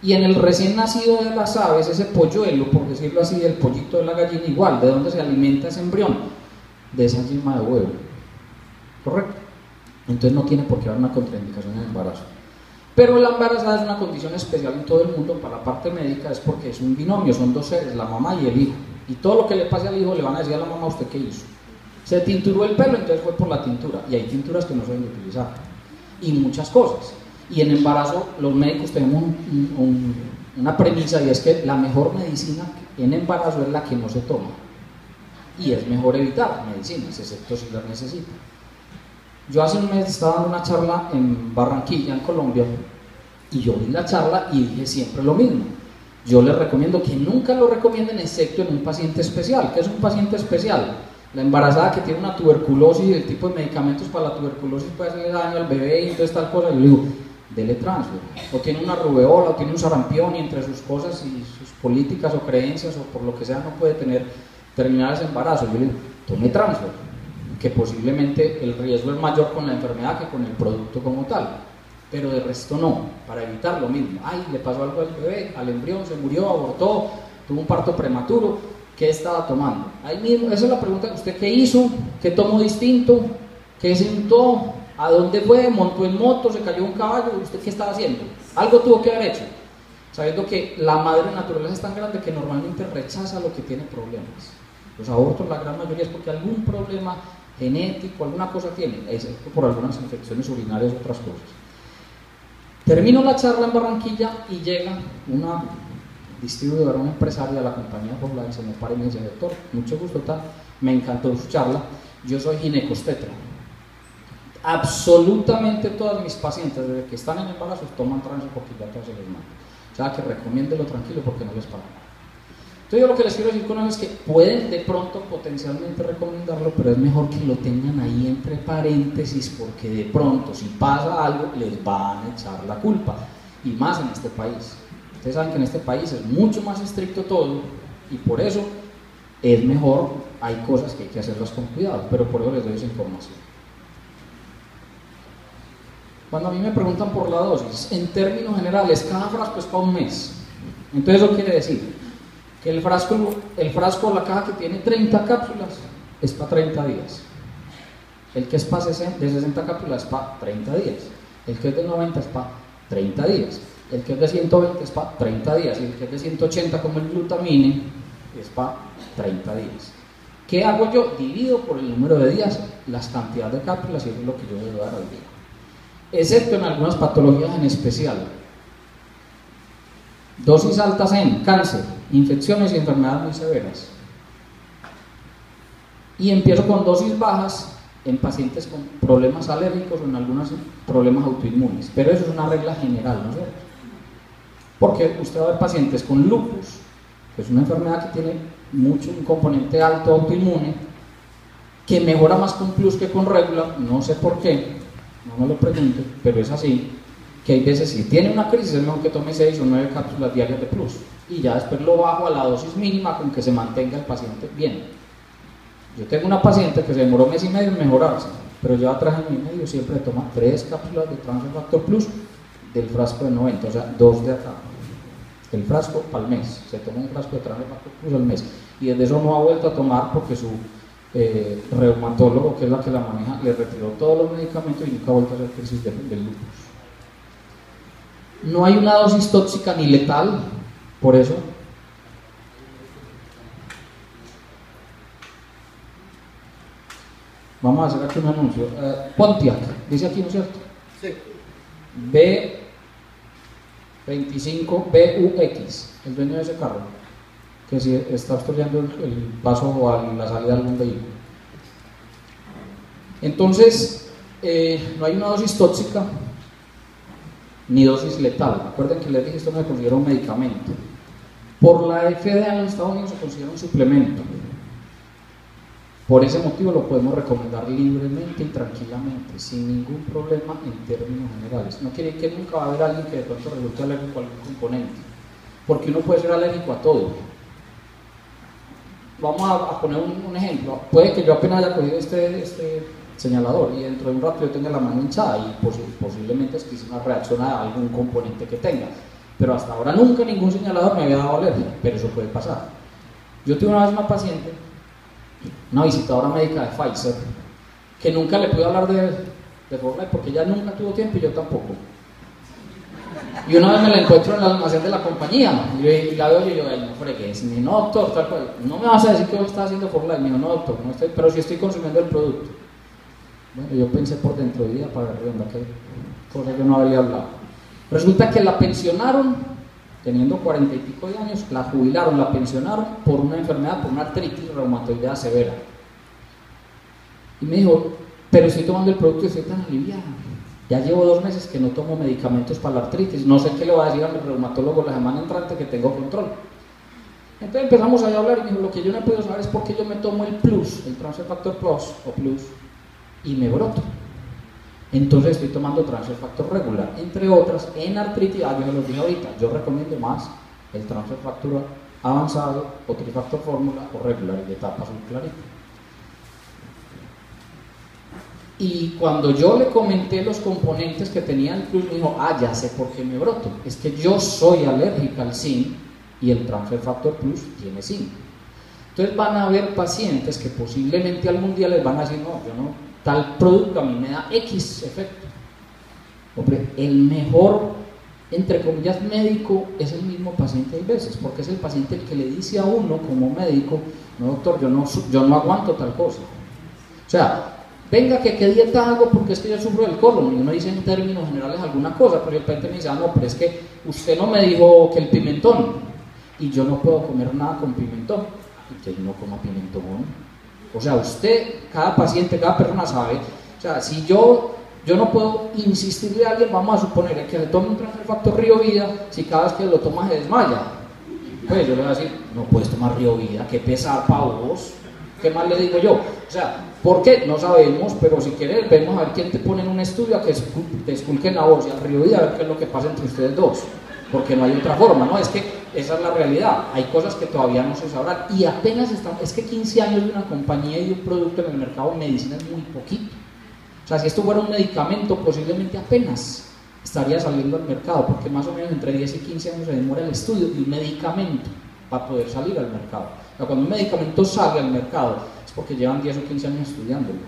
[SPEAKER 2] Y en el recién nacido de las aves, ese polluelo, por decirlo así, del pollito de la gallina, igual, ¿de dónde se alimenta ese embrión? De esa yema de huevo, ¿correcto? Entonces no tiene por qué haber una contraindicación en el embarazo. Pero la embarazada es una condición especial en todo el mundo. Para la parte médica es porque es un binomio, son 2 seres, la mamá y el hijo, y todo lo que le pase al hijo le van a decir a la mamá, ¿usted qué hizo? Se tinturó el pelo, entonces fue por la tintura, y hay tinturas que no se deben utilizar, y muchas cosas. Y en embarazo los médicos tenemos una premisa, y es que la mejor medicina en embarazo es la que no se toma, y es mejor evitar medicinas, excepto si las necesita. Yo hace un mes estaba dando una charla en Barranquilla, en Colombia, y yo vi la charla y dije siempre lo mismo. Yo les recomiendo que nunca lo recomienden excepto en un paciente especial. ¿Qué es un paciente especial? La embarazada que tiene una tuberculosis y el tipo de medicamentos para la tuberculosis puede hacerle daño al bebé y entonces tal cosa. Yo le digo, dele transfer. O tiene una rubeola, o tiene un sarampión y entre sus cosas y sus políticas o creencias o por lo que sea no puede terminar ese embarazo. Yo le digo, tome transfer, que posiblemente el riesgo es mayor con la enfermedad que con el producto como tal. Pero de resto no, para evitar lo mismo. Ay, le pasó algo al bebé, al embrión, se murió, abortó, tuvo un parto prematuro, ¿qué estaba tomando? Ahí mismo, esa es la pregunta, ¿usted qué hizo? ¿Qué tomó distinto? ¿Qué se untó? ¿A dónde fue? ¿Montó en moto? ¿Se cayó un caballo? ¿Usted qué estaba haciendo? Algo tuvo que haber hecho, sabiendo que la madre naturaleza es tan grande que normalmente rechaza lo que tiene problemas. Los abortos, la gran mayoría es porque algún problema genético, alguna cosa tiene, excepto por algunas infecciones urinarias y otras cosas. Termino la charla en Barranquilla y llega una distribuidora, una empresaria de la compañía Popular, se me para y me dice, doctor, mucho gusto, tal, me encantó su charla, yo soy ginecostetra. Absolutamente todas mis pacientes, desde que están en embarazo, toman transfer porque ya todo se les manda. O sea, que recomiéndelo tranquilo porque no les paga nada. Entonces yo lo que les quiero decir con eso es que pueden de pronto potencialmente recomendarlo, pero es mejor que lo tengan ahí entre paréntesis porque de pronto si pasa algo les van a echar la culpa, y más en este país. Ustedes saben que en este país es mucho más estricto todo y por eso es mejor, hay cosas que hay que hacerlas con cuidado, pero por eso les doy esa información. Cuando a mí me preguntan por la dosis, en términos generales, cada frasco es para un mes. Entonces eso quiere decir que el frasco, la caja que tiene 30 cápsulas, es para 30 días. El que es de 60 cápsulas es para 30 días. El que es de 90 es para 30 días. El que es de 120 es para 30 días. Y el que es de 180, como el glutamine, es para 30 días. ¿Qué hago yo? Divido por el número de días las cantidades de cápsulas y eso es lo que yo debo dar al día. Excepto en algunas patologías en especial. Dosis altas en cáncer, infecciones y enfermedades muy severas. Y empiezo con dosis bajas en pacientes con problemas alérgicos o en algunos problemas autoinmunes. Pero eso es una regla general, ¿no es cierto? Porque usted va a ver pacientes con lupus, que es una enfermedad que tiene un componente alto autoinmune, que mejora más con plus que con regular, no sé por qué, no me lo pregunte, pero es así. Que hay veces si tiene una crisis es mejor que tome 6 o 9 cápsulas diarias de plus y ya después lo bajo a la dosis mínima con que se mantenga el paciente bien. Yo tengo una paciente que se demoró 1 mes y medio en mejorarse, pero lleva 3 años y medio, siempre toma 3 cápsulas de Transfer Factor Plus del frasco de 90, o sea, 2 de acá. El frasco al mes, se toma un frasco de Transfer Factor Plus al mes y desde eso no ha vuelto a tomar porque su reumatólogo, que es la que la maneja, le retiró todos los medicamentos y nunca ha vuelto a hacer crisis del lupus. No hay una dosis tóxica ni letal, por eso. Vamos a hacer aquí un anuncio. Pontiac, dice aquí, ¿no es cierto?
[SPEAKER 1] Sí.
[SPEAKER 2] B25BUX, el dueño de ese carro, que si está obstruyendo el paso o la salida de algún vehículo. Entonces, no hay una dosis tóxica ni dosis letal. Recuerden que les dije, esto no se considera un medicamento. Por la FDA en los Estados Unidos se considera un suplemento. Por ese motivo lo podemos recomendar libremente y tranquilamente, sin ningún problema en términos generales. No quiere decir que nunca va a haber alguien que de pronto resulte alérgico a algún componente, porque uno puede ser alérgico a todo. Vamos a poner un ejemplo. Puede que yo apenas haya cogido este señalador y dentro de un rato yo tenga la mano hinchada y posiblemente es que hice una reacción a algún componente que tenga, pero hasta ahora nunca ningún señalador me había dado alergia, pero eso puede pasar. Yo tuve una vez una paciente, una visitadora médica de Pfizer, que nunca le pude hablar de Fortnite porque ella nunca tuvo tiempo y yo tampoco. Y una vez me la encuentro en el almacén de la compañía y la veo y yo, ay, no fregues, me dijo, no doctor, tal cual, no me vas a decir que vos estás haciendo Fortnite. Me dijo, no doctor, no estoy, pero sí estoy consumiendo el producto. Bueno, yo pensé por dentro de día para ver qué cosa yo no había hablado. Resulta que la pensionaron, teniendo 40 y pico de años, la jubilaron, la pensionaron por una enfermedad, por una artritis reumatoidea severa. Y me dijo, pero estoy tomando el producto y estoy tan aliviada. Ya llevo 2 meses que no tomo medicamentos para la artritis, no sé qué le voy a decir a mi reumatólogo la semana entrante que tengo control. Entonces empezamos a hablar y me dijo, lo que yo no he podido saber es por qué yo me tomo el plus, el Transfer Factor Plus o Plus, y me broto. Entonces estoy tomando Transfer Factor regular, entre otras, en artritis, yo se los dije ahorita, yo recomiendo más el Transfer Factor avanzado, o Trifactor Fórmula, o regular, y de etapa azul clarito. Y cuando yo le comenté los componentes que tenía el plus, me dijo, ya sé por qué me broto, es que yo soy alérgica al zinc, y el Transfer Factor Plus tiene zinc. Entonces van a haber pacientes que posiblemente algún día les van a decir, no, yo no, tal producto a mí me da X efecto. Hombre, el mejor, entre comillas, médico es el mismo paciente hay veces, porque es el paciente el que le dice a uno como médico, no doctor, yo no aguanto tal cosa. O sea, venga, que qué dieta hago porque es que yo sufro del colon, y uno dice en términos generales alguna cosa, pero de repente me dice, no, pero es que usted no me dijo que el pimentón, y yo no puedo comer nada con pimentón, y que no coma pimentón. O sea, usted, cada paciente, cada persona sabe, o sea, si yo no puedo insistirle a alguien, vamos a suponer que se tome un Transfer Factor Río Vida, si cada vez que lo toma se desmaya, pues yo le voy a decir, no puedes tomar Río Vida, qué pesar para vos, ¿qué más le digo yo? O sea, ¿por qué? No sabemos, pero si quieres, vemos a ver quién te pone en un estudio a que te esculquen la voz y al Río Vida, a ver qué es lo que pasa entre ustedes dos, porque no hay otra forma, ¿no? Es que esa es la realidad, hay cosas que todavía no se sabrán, y apenas es que 15 años de una compañía y de un producto en el mercado de medicina es muy poquito. O sea, si esto fuera un medicamento, posiblemente apenas estaría saliendo al mercado, porque más o menos entre 10 y 15 años se demora el estudio de un medicamento para poder salir al mercado. O sea, cuando un medicamento sale al mercado es porque llevan 10 o 15 años estudiándolo.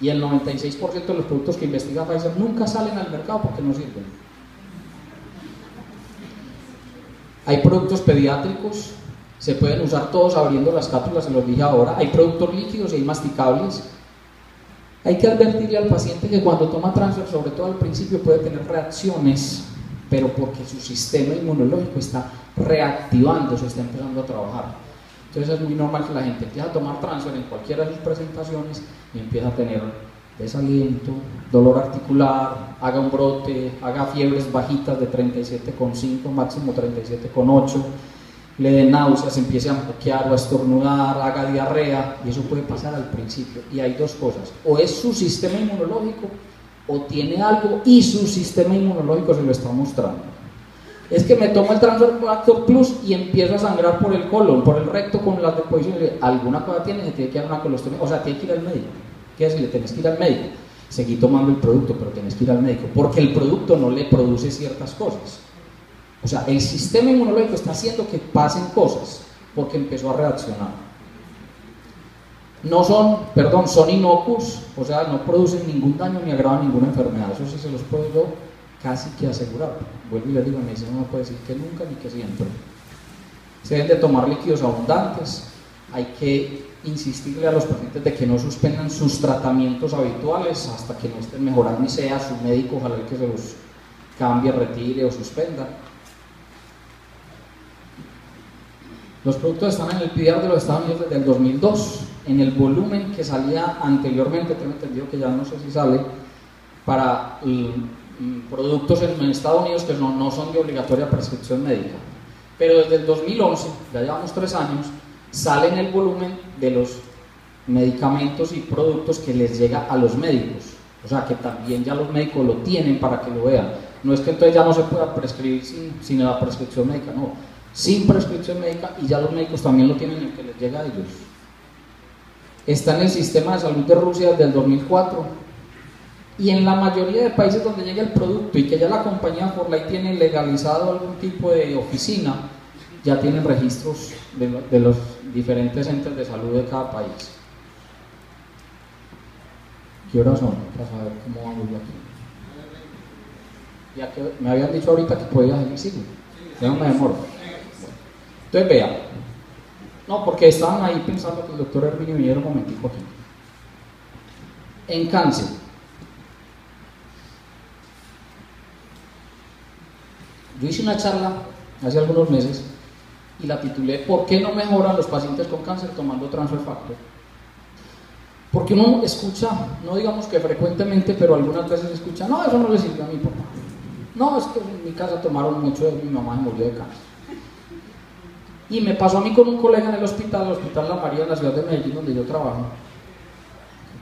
[SPEAKER 2] Y el 96% de los productos que investiga Pfizer nunca salen al mercado porque no sirven. Hay productos pediátricos, se pueden usar todos abriendo las cápsulas, se los dije ahora. Hay productos líquidos y hay masticables. Hay que advertirle al paciente que cuando toma Transfer, sobre todo al principio, puede tener reacciones, pero porque su sistema inmunológico está reactivándose, está empezando a trabajar. Entonces es muy normal que la gente empiece a tomar Transfer en cualquiera de sus presentaciones y empieza a tener desaliento, dolor articular, haga un brote, haga fiebres bajitas de 37,5, máximo 37,8, le dé náuseas, empiece a moquear o a estornudar, haga diarrea, y eso puede pasar al principio. Y hay dos cosas, o es su sistema inmunológico o tiene algo y su sistema inmunológico se lo está mostrando. Es que me tomo el Transfer Factor Plus y empiezo a sangrar por el colon, por el recto con las deposiciones, alguna cosa tiene, se tiene que dar una colostomía, o sea, tiene que ir al médico. ¿Qué decirle? Tienes que ir al médico, seguir tomando el producto, pero tienes que ir al médico, porque el producto no le produce ciertas cosas. O sea, el sistema inmunológico está haciendo que pasen cosas, porque empezó a reaccionar. Son inocuos, o sea, no producen ningún daño ni agravan ninguna enfermedad, eso sí se los puedo yo casi que asegurar. Vuelvo y les digo, en medicina no puede decir que nunca ni que siempre. Se deben de tomar líquidos abundantes, hay que insistirle a los pacientes de que no suspendan sus tratamientos habituales hasta que no estén mejorando y sea su médico, ojalá que se los cambie, retire o suspenda. Los productos están en el PDR de los Estados Unidos desde el 2002, en el volumen que salía anteriormente, tengo entendido que ya no sé si sale, para productos en Estados Unidos que no son de obligatoria prescripción médica. Pero desde el 2011, ya llevamos 3 años, sale en el volumen de los medicamentos y productos que les llega a los médicos. O sea, que también ya los médicos lo tienen para que lo vean. No es que entonces ya no se pueda prescribir sin la prescripción médica, no. Sin prescripción médica, y ya los médicos también lo tienen en el que les llega a ellos. Está en el sistema de salud de Rusia desde el 2004, y en la mayoría de países donde llega el producto y que ya la compañía Forlay tiene legalizado algún tipo de oficina, ya tienen registros de los diferentes entes de salud de cada país. ¿Qué horas son? Para saber cómo vamos aquí. Ya que me habían dicho ahorita que podía seguir, sigo. No me demoro. Entonces vea, no, porque estaban ahí pensando que el doctor Herminio viniera un momentico aquí. En cáncer, yo hice una charla hace algunos meses y la titulé ¿Por qué no mejoran los pacientes con cáncer tomando Transfer Factor? Porque uno escucha, no digamos que frecuentemente, pero algunas veces escucha, no, eso no le sirvió a mi papá. No, es que en mi casa tomaron mucho y mi mamá se murió de cáncer. Y me pasó a mí con un colega en el Hospital La María, en la ciudad de Medellín, donde yo trabajo,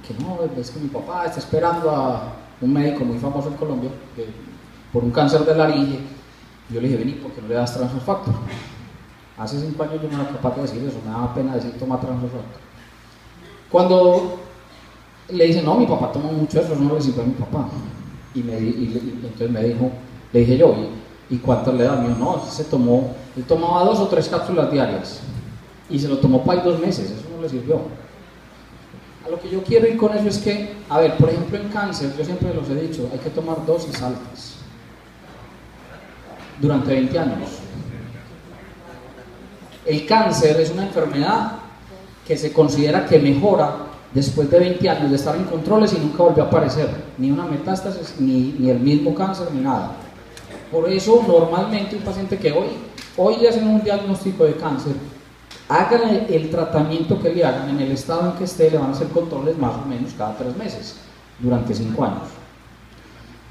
[SPEAKER 2] que no, es que mi papá está esperando a un médico muy famoso en Colombia por un cáncer de laringe. Y yo le dije, vení, ¿por qué no le das Transfer Factor? Hace 5 años yo no era capaz de decir eso, me daba pena decir toma Transfer Factor. Cuando le dice, no, mi papá toma mucho eso no le sirve a mi papá. Y entonces me dijo, le dije yo, ¿y cuánto le da? Me dijo, no, él tomaba 2 o 3 cápsulas diarias y se lo tomó para 2 meses, eso no le sirvió. A lo que yo quiero ir con eso es que, a ver, por ejemplo en cáncer, yo siempre los he dicho, hay que tomar dosis altas durante 20 años. El cáncer es una enfermedad que se considera que mejora después de 20 años de estar en controles y nunca volvió a aparecer, ni una metástasis, ni el mismo cáncer, ni nada. Por eso, normalmente un paciente que hoy le hacen un diagnóstico de cáncer, hagan el tratamiento que le hagan, en el estado en que esté, le van a hacer controles más o menos cada 3 meses, durante 5 años.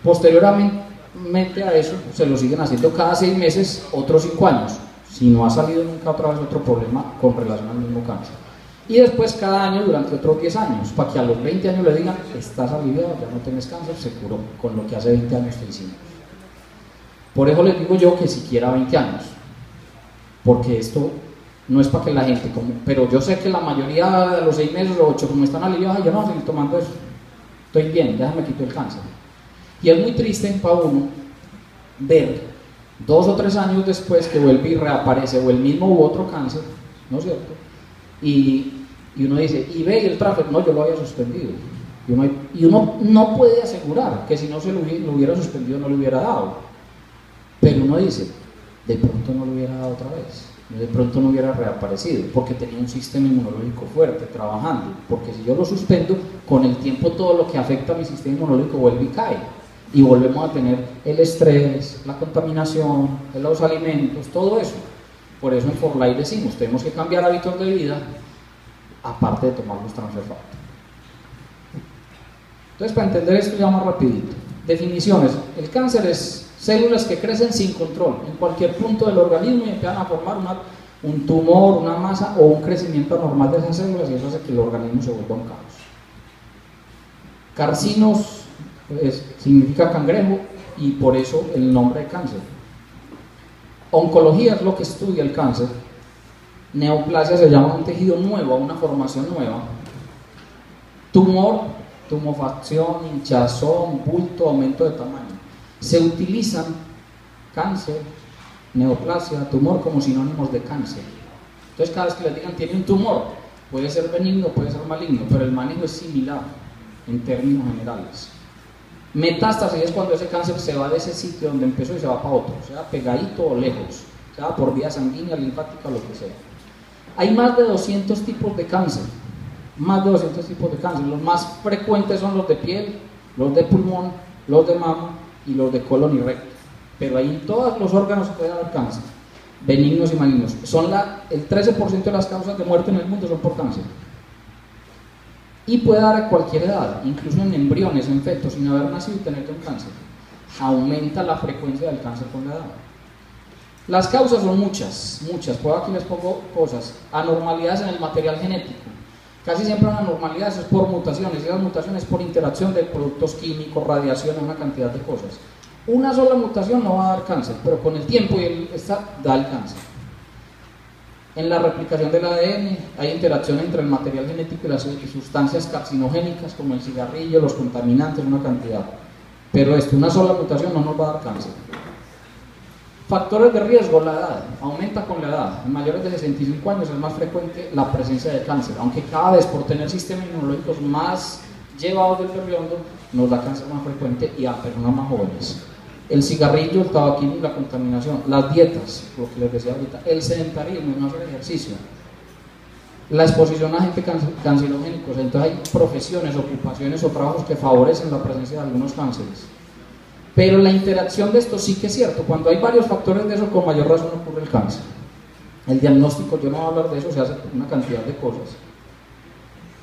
[SPEAKER 2] Posteriormente a eso, se lo siguen haciendo cada 6 meses, otros 5 años, si no ha salido nunca otra vez otro problema con relación al mismo cáncer. Y después cada año durante otros 10 años, para que a los 20 años le digan, estás aliviado, ya no tienes cáncer, se curó con lo que hace 20 años te hicimos. Por eso les digo yo que siquiera 20 años, porque esto no es para que la gente, pero yo sé que la mayoría de los 6 meses o 8 como están aliviados, yo no voy a seguir tomando eso, estoy bien, déjame quitar el cáncer. Y es muy triste para uno ver 2 o 3 años después que vuelve y reaparece o el mismo u otro cáncer, ¿no es cierto? Y uno dice, y ve el tráfico, no, yo lo había suspendido. Y uno no puede asegurar que si no se lo hubiera suspendido no le hubiera dado. Pero uno dice, de pronto no lo hubiera dado otra vez, de pronto no hubiera reaparecido, porque tenía un sistema inmunológico fuerte trabajando. Porque si yo lo suspendo, con el tiempo todo lo que afecta a mi sistema inmunológico vuelve y cae. Y volvemos a tener el estrés, la contaminación, los alimentos, todo eso. Por eso en For Life decimos, tenemos que cambiar hábitos de vida, aparte de tomar los Transfer Factor. Entonces, para entender esto ya más rapidito. Definiciones. El cáncer es células que crecen sin control en cualquier punto del organismo y empiezan a formar un tumor, una masa o un crecimiento anormal de esas células, y eso hace que el organismo se vuelva un caos. Carcinos significa cangrejo y por eso el nombre de cáncer. Oncología es lo que estudia el cáncer. Neoplasia se llama un tejido nuevo, una formación nueva. Tumor, tumefacción, hinchazón, bulto, aumento de tamaño. Se utilizan cáncer, neoplasia, tumor como sinónimos de cáncer. Entonces cada vez que les digan tiene un tumor, puede ser benigno, puede ser maligno, pero el manejo es similar en términos generales. Metástasis es cuando ese cáncer se va de ese sitio donde empezó y se va para otro, sea pegadito o lejos, sea por vía sanguínea, linfática o lo que sea. Hay más de 200 tipos de cáncer, más de 200 tipos de cáncer. Los más frecuentes son los de piel, los de pulmón, los de mama y los de colon y recto. Pero ahí en todos los órganos se puede haber cáncer, benignos y malignos. El 13% de las causas de muerte en el mundo son por cáncer. Y puede dar a cualquier edad, incluso en embriones, en fetos, sin haber nacido y tener un cáncer. Aumenta la frecuencia del cáncer con la edad. Las causas son muchas. Por aquí les pongo cosas. Anormalidades en el material genético. Casi siempre las anormalidades es por mutaciones, y las mutaciones por interacción de productos químicos, radiación, una cantidad de cosas. Una sola mutación no va a dar cáncer, pero con el tiempo da el cáncer. En la replicación del ADN hay interacción entre el material genético y las sustancias carcinogénicas como el cigarrillo, los contaminantes, una cantidad. Pero una sola mutación no nos va a dar cáncer. Factores de riesgo, la edad, aumenta con la edad. En mayores de 65 años es más frecuente la presencia de cáncer, aunque cada vez por tener sistemas inmunológicos más llevados del periodo nos da cáncer más frecuente y a personas más jóvenes. El cigarrillo, el tabaquismo y la contaminación, las dietas, lo que les decía ahorita, el sedentarismo y no hacer ejercicio, la exposición a agentes cancerógenos. Entonces hay profesiones, ocupaciones o trabajos que favorecen la presencia de algunos cánceres. Pero la interacción de esto sí que es cierto, cuando hay varios factores de eso, con mayor razón ocurre el cáncer. El diagnóstico, yo no voy a hablar de eso, se hace una cantidad de cosas.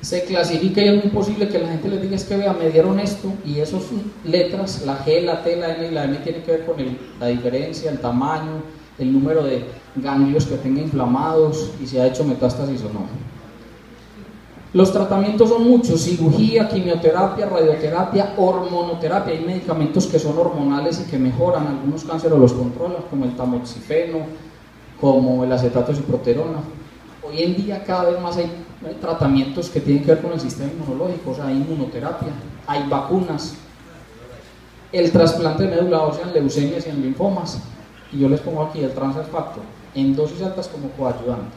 [SPEAKER 2] se clasifica y es muy posible que la gente les diga es que vea, me dieron esto y esas letras, la G, la T, la N y la M tienen que ver con la diferencia, el tamaño, el número de ganglios que tenga inflamados y si ha hecho metástasis o no. Los tratamientos son muchos: cirugía, quimioterapia, radioterapia, hormonoterapia. Hay medicamentos que son hormonales y que mejoran algunos cánceres o los controlan, como el tamoxifeno, como el acetato de ciproterona. Hoy en día cada vez más hay tratamientos que tienen que ver con el sistema inmunológico, o sea, hay inmunoterapia, hay vacunas, el trasplante de médula ósea en leucemias y en linfomas, y yo les pongo aquí el transfer factor en dosis altas como coayudante.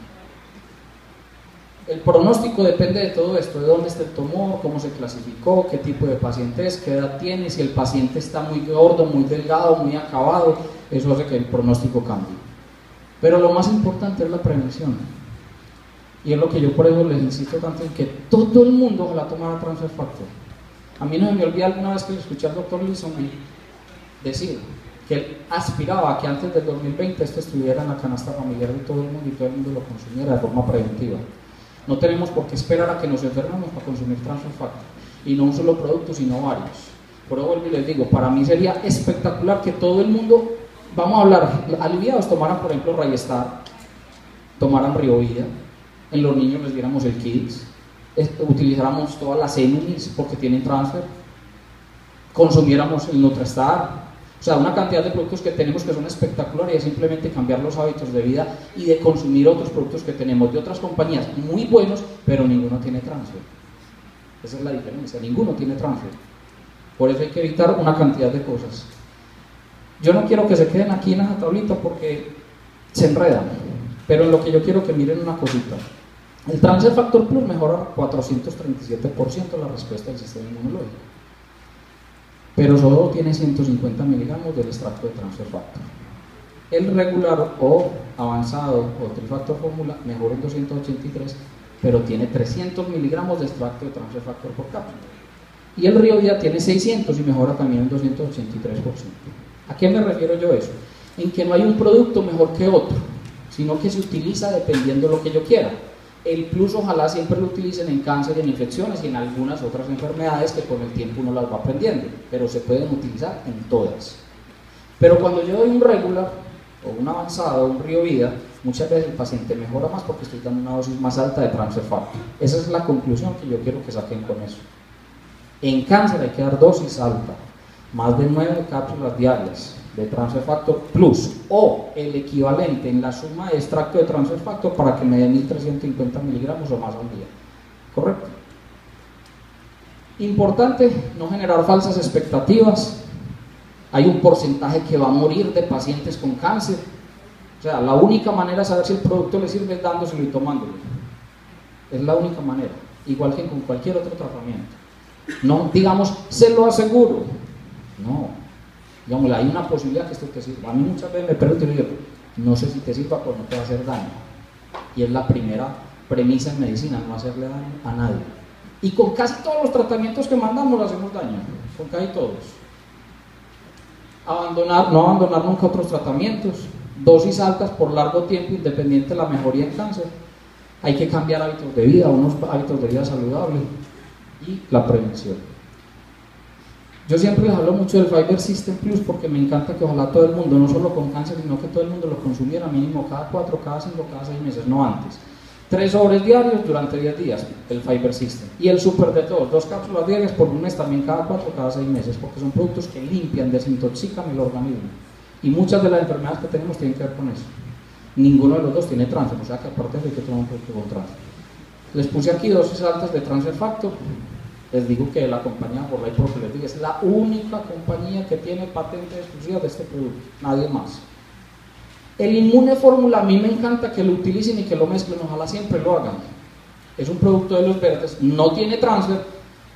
[SPEAKER 2] El pronóstico depende de todo esto, de dónde está el tumor, cómo se clasificó, qué tipo de paciente es, qué edad tiene, si el paciente está muy gordo, muy delgado, muy acabado, eso hace que el pronóstico cambie. Pero lo más importante es la prevención. Y es lo que yo por eso les insisto tanto en que todo el mundo ojalá tomara transfer factor. A mí no se me olvida alguna vez que le escuché al doctor Linsonby decir que él aspiraba a que antes del 2020 esto estuviera en la canasta familiar de todo el mundo y todo el mundo lo consumiera de forma preventiva. No tenemos por qué esperar a que nos enfermemos para consumir transfer factor, y no un solo producto sino varios. Por eso vuelvo y les digo, para mí sería espectacular que todo el mundo, vamos a hablar, aliviados, tomaran por ejemplo Rayestar, tomaran Riovida, en los niños les diéramos el Kids, utilizáramos todas las Enumis porque tienen transfer, consumiéramos el Nutrestar, o sea, una cantidad de productos que tenemos que son espectaculares y es simplemente cambiar los hábitos de vida y de consumir otros productos que tenemos de otras compañías muy buenos, pero ninguno tiene transfer. Esa es la diferencia, ninguno tiene transfer. Por eso hay que evitar una cantidad de cosas. Yo no quiero que se queden aquí en esa tablita porque se enredan, pero en lo que yo quiero que miren una cosita. El Transfer Factor Plus mejora 437% la respuesta del sistema inmunológico, pero solo tiene 150 miligramos del extracto de Transfer Factor. El regular o avanzado o Trifactor Fórmula mejora en 283, pero tiene 300 miligramos de extracto de Transfer Factor por cápsula. Y el Riovida tiene 600 y mejora también en 283%. ¿A qué me refiero yo eso? En que no hay un producto mejor que otro, sino que se utiliza dependiendo de lo que yo quiera. El Plus ojalá siempre lo utilicen en cáncer, en infecciones y en algunas otras enfermedades que con el tiempo uno las va aprendiendo, pero se pueden utilizar en todas. Pero cuando yo doy un regular o un avanzado o un Riovida, muchas veces el paciente mejora más porque estoy dando una dosis más alta de Transfer Factor. Esa es la conclusión que yo quiero que saquen con eso. En cáncer hay que dar dosis alta, más de 9 cápsulas diarias de Transfer Factor Plus o el equivalente en la suma de extracto de Transfer Factor para que me den 1350 miligramos o más al día. ¿Correcto? Importante no generar falsas expectativas. Hay un porcentaje que va a morir de pacientes con cáncer. O sea, la única manera de saber si el producto le sirve es dándoselo y tomándolo. Es la única manera, igual que con cualquier otro tratamiento. No digamos, se lo aseguro. No, digamos, hay una posibilidad que esto te sirva. A mí muchas veces me preguntan y digo, no sé si te sirva o no te va a hacer daño. Y es la primera premisa en medicina, no hacerle daño a nadie. Y con casi todos los tratamientos que mandamos le hacemos daño, con casi todos. No abandonar nunca otros tratamientos, dosis altas por largo tiempo independiente de la mejoría en cáncer. Hay que cambiar hábitos de vida, unos hábitos de vida saludables y la prevención. Yo siempre les hablo mucho del Fiber System Plus porque me encanta que ojalá todo el mundo, no solo con cáncer, sino que todo el mundo lo consumiera mínimo cada 4, cada 5, cada 6 meses, no antes. 3 sobres diarios durante 10 días, el Fiber System. Y el Super de todos, 2 cápsulas diarias por un mes, también cada 4, cada 6 meses, porque son productos que limpian, desintoxican el organismo. Y muchas de las enfermedades que tenemos tienen que ver con eso. Ninguno de los dos tiene transfer, o sea que aparte de eso hay que tomar un producto con transfer. Les puse aquí dosis altas de Transfer Factor. Les digo que la compañía Forlay, porque les digo, es la única compañía que tiene patente exclusiva de este producto, nadie más. El Inmune Fórmula, a mí me encanta que lo utilicen y que lo mezclen, ojalá siempre lo hagan. Es un producto de los verdes, no tiene transfer,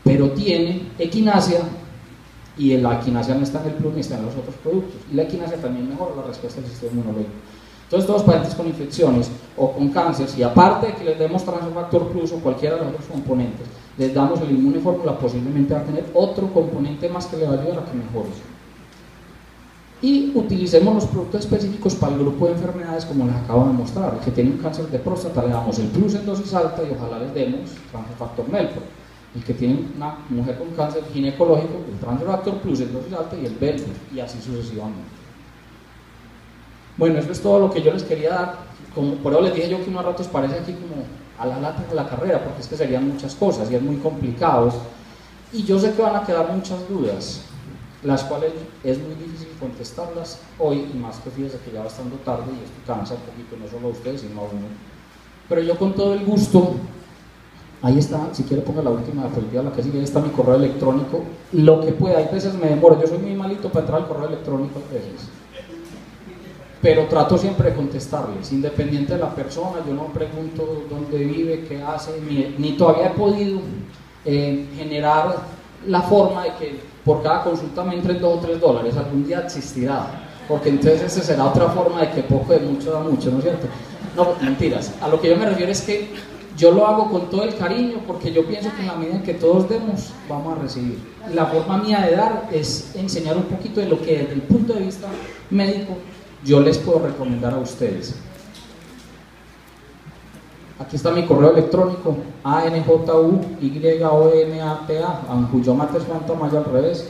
[SPEAKER 2] pero tiene equinacia, y la equinacia no está en el Plus ni está en los otros productos. Y la equinacia también mejora la respuesta del sistema inmunológico. Entonces, todos los pacientes con infecciones o con cáncer, y aparte de que les demos Transfer Factor Plus o cualquiera de los otros componentes, les damos el Inmune Fórmula, posiblemente va a tener otro componente más que le va a ayudar a que mejore. y utilicemos los productos específicos para el grupo de enfermedades como les acabo de mostrar. El que tiene un cáncer de próstata le damos el plus en dosis alta y ojalá les demos transfactor Melpro. El que tiene una mujer con cáncer ginecológico, el transfactor plus en dosis alta y el Belpro, y así sucesivamente. Bueno, eso es todo lo que yo les quería dar. Como por eso les dije yo que unos ratos parece aquí como a la lata de la carrera, porque es que serían muchas cosas y es muy complicado. Y yo sé que van a quedar muchas dudas, las cuales es muy difícil contestarlas hoy, y más que fíjense que ya va estando tarde y esto cansa un poquito, no solo a ustedes, sino a uno. Pero yo con todo el gusto, ahí está, si quiere ponga la última diapositiva, la que sigue, ahí está mi correo electrónico, lo que pueda, hay veces me demoro, yo soy muy malito para entrar al correo electrónico a veces, pero trato siempre de contestarles, independiente de la persona. Yo no pregunto dónde vive, qué hace, ni todavía he podido generar la forma de que por cada consulta me entren $2 o $3, algún día existirá, porque entonces esa será otra forma de que poco de mucho da mucho, ¿no es cierto? No, mentiras, a lo que yo me refiero es que yo lo hago con todo el cariño, porque yo pienso que en la medida en que todos demos, vamos a recibir. La forma mía de dar es enseñar un poquito de lo que desde el punto de vista médico yo les puedo recomendar a ustedes. Aquí está mi correo electrónico, anjuyomata, anjuyomates mayo al revés,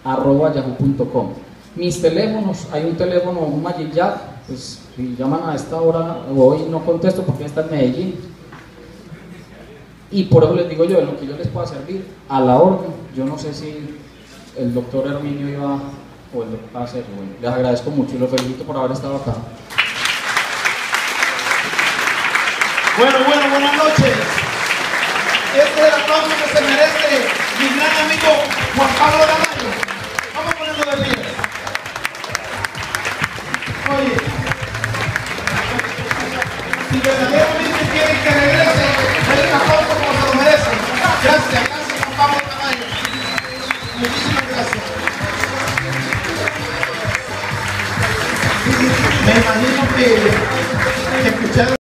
[SPEAKER 2] @yahoo.com. Mis teléfonos, hay un teléfono, un Magic Jack, pues si llaman a esta hora, hoy no contesto porque está en Medellín. Y por eso les digo yo, en lo que yo les pueda servir, a la orden. Yo no sé si el doctor Herminio iba o el doctor hacer. Bueno, les agradezco mucho y los felicito por haber estado acá.
[SPEAKER 1] Bueno, buenas noches. Este es el aplauso que se merece mi gran amigo Juan Pablo Tamayo. Vamos a ponerlo de pie. Oye, si verdaderamente quieren que regrese, den el aplauso como se lo merece. Gracias, Juan Pablo Tamayo. Muchísimas gracias. Me imagino que escucharon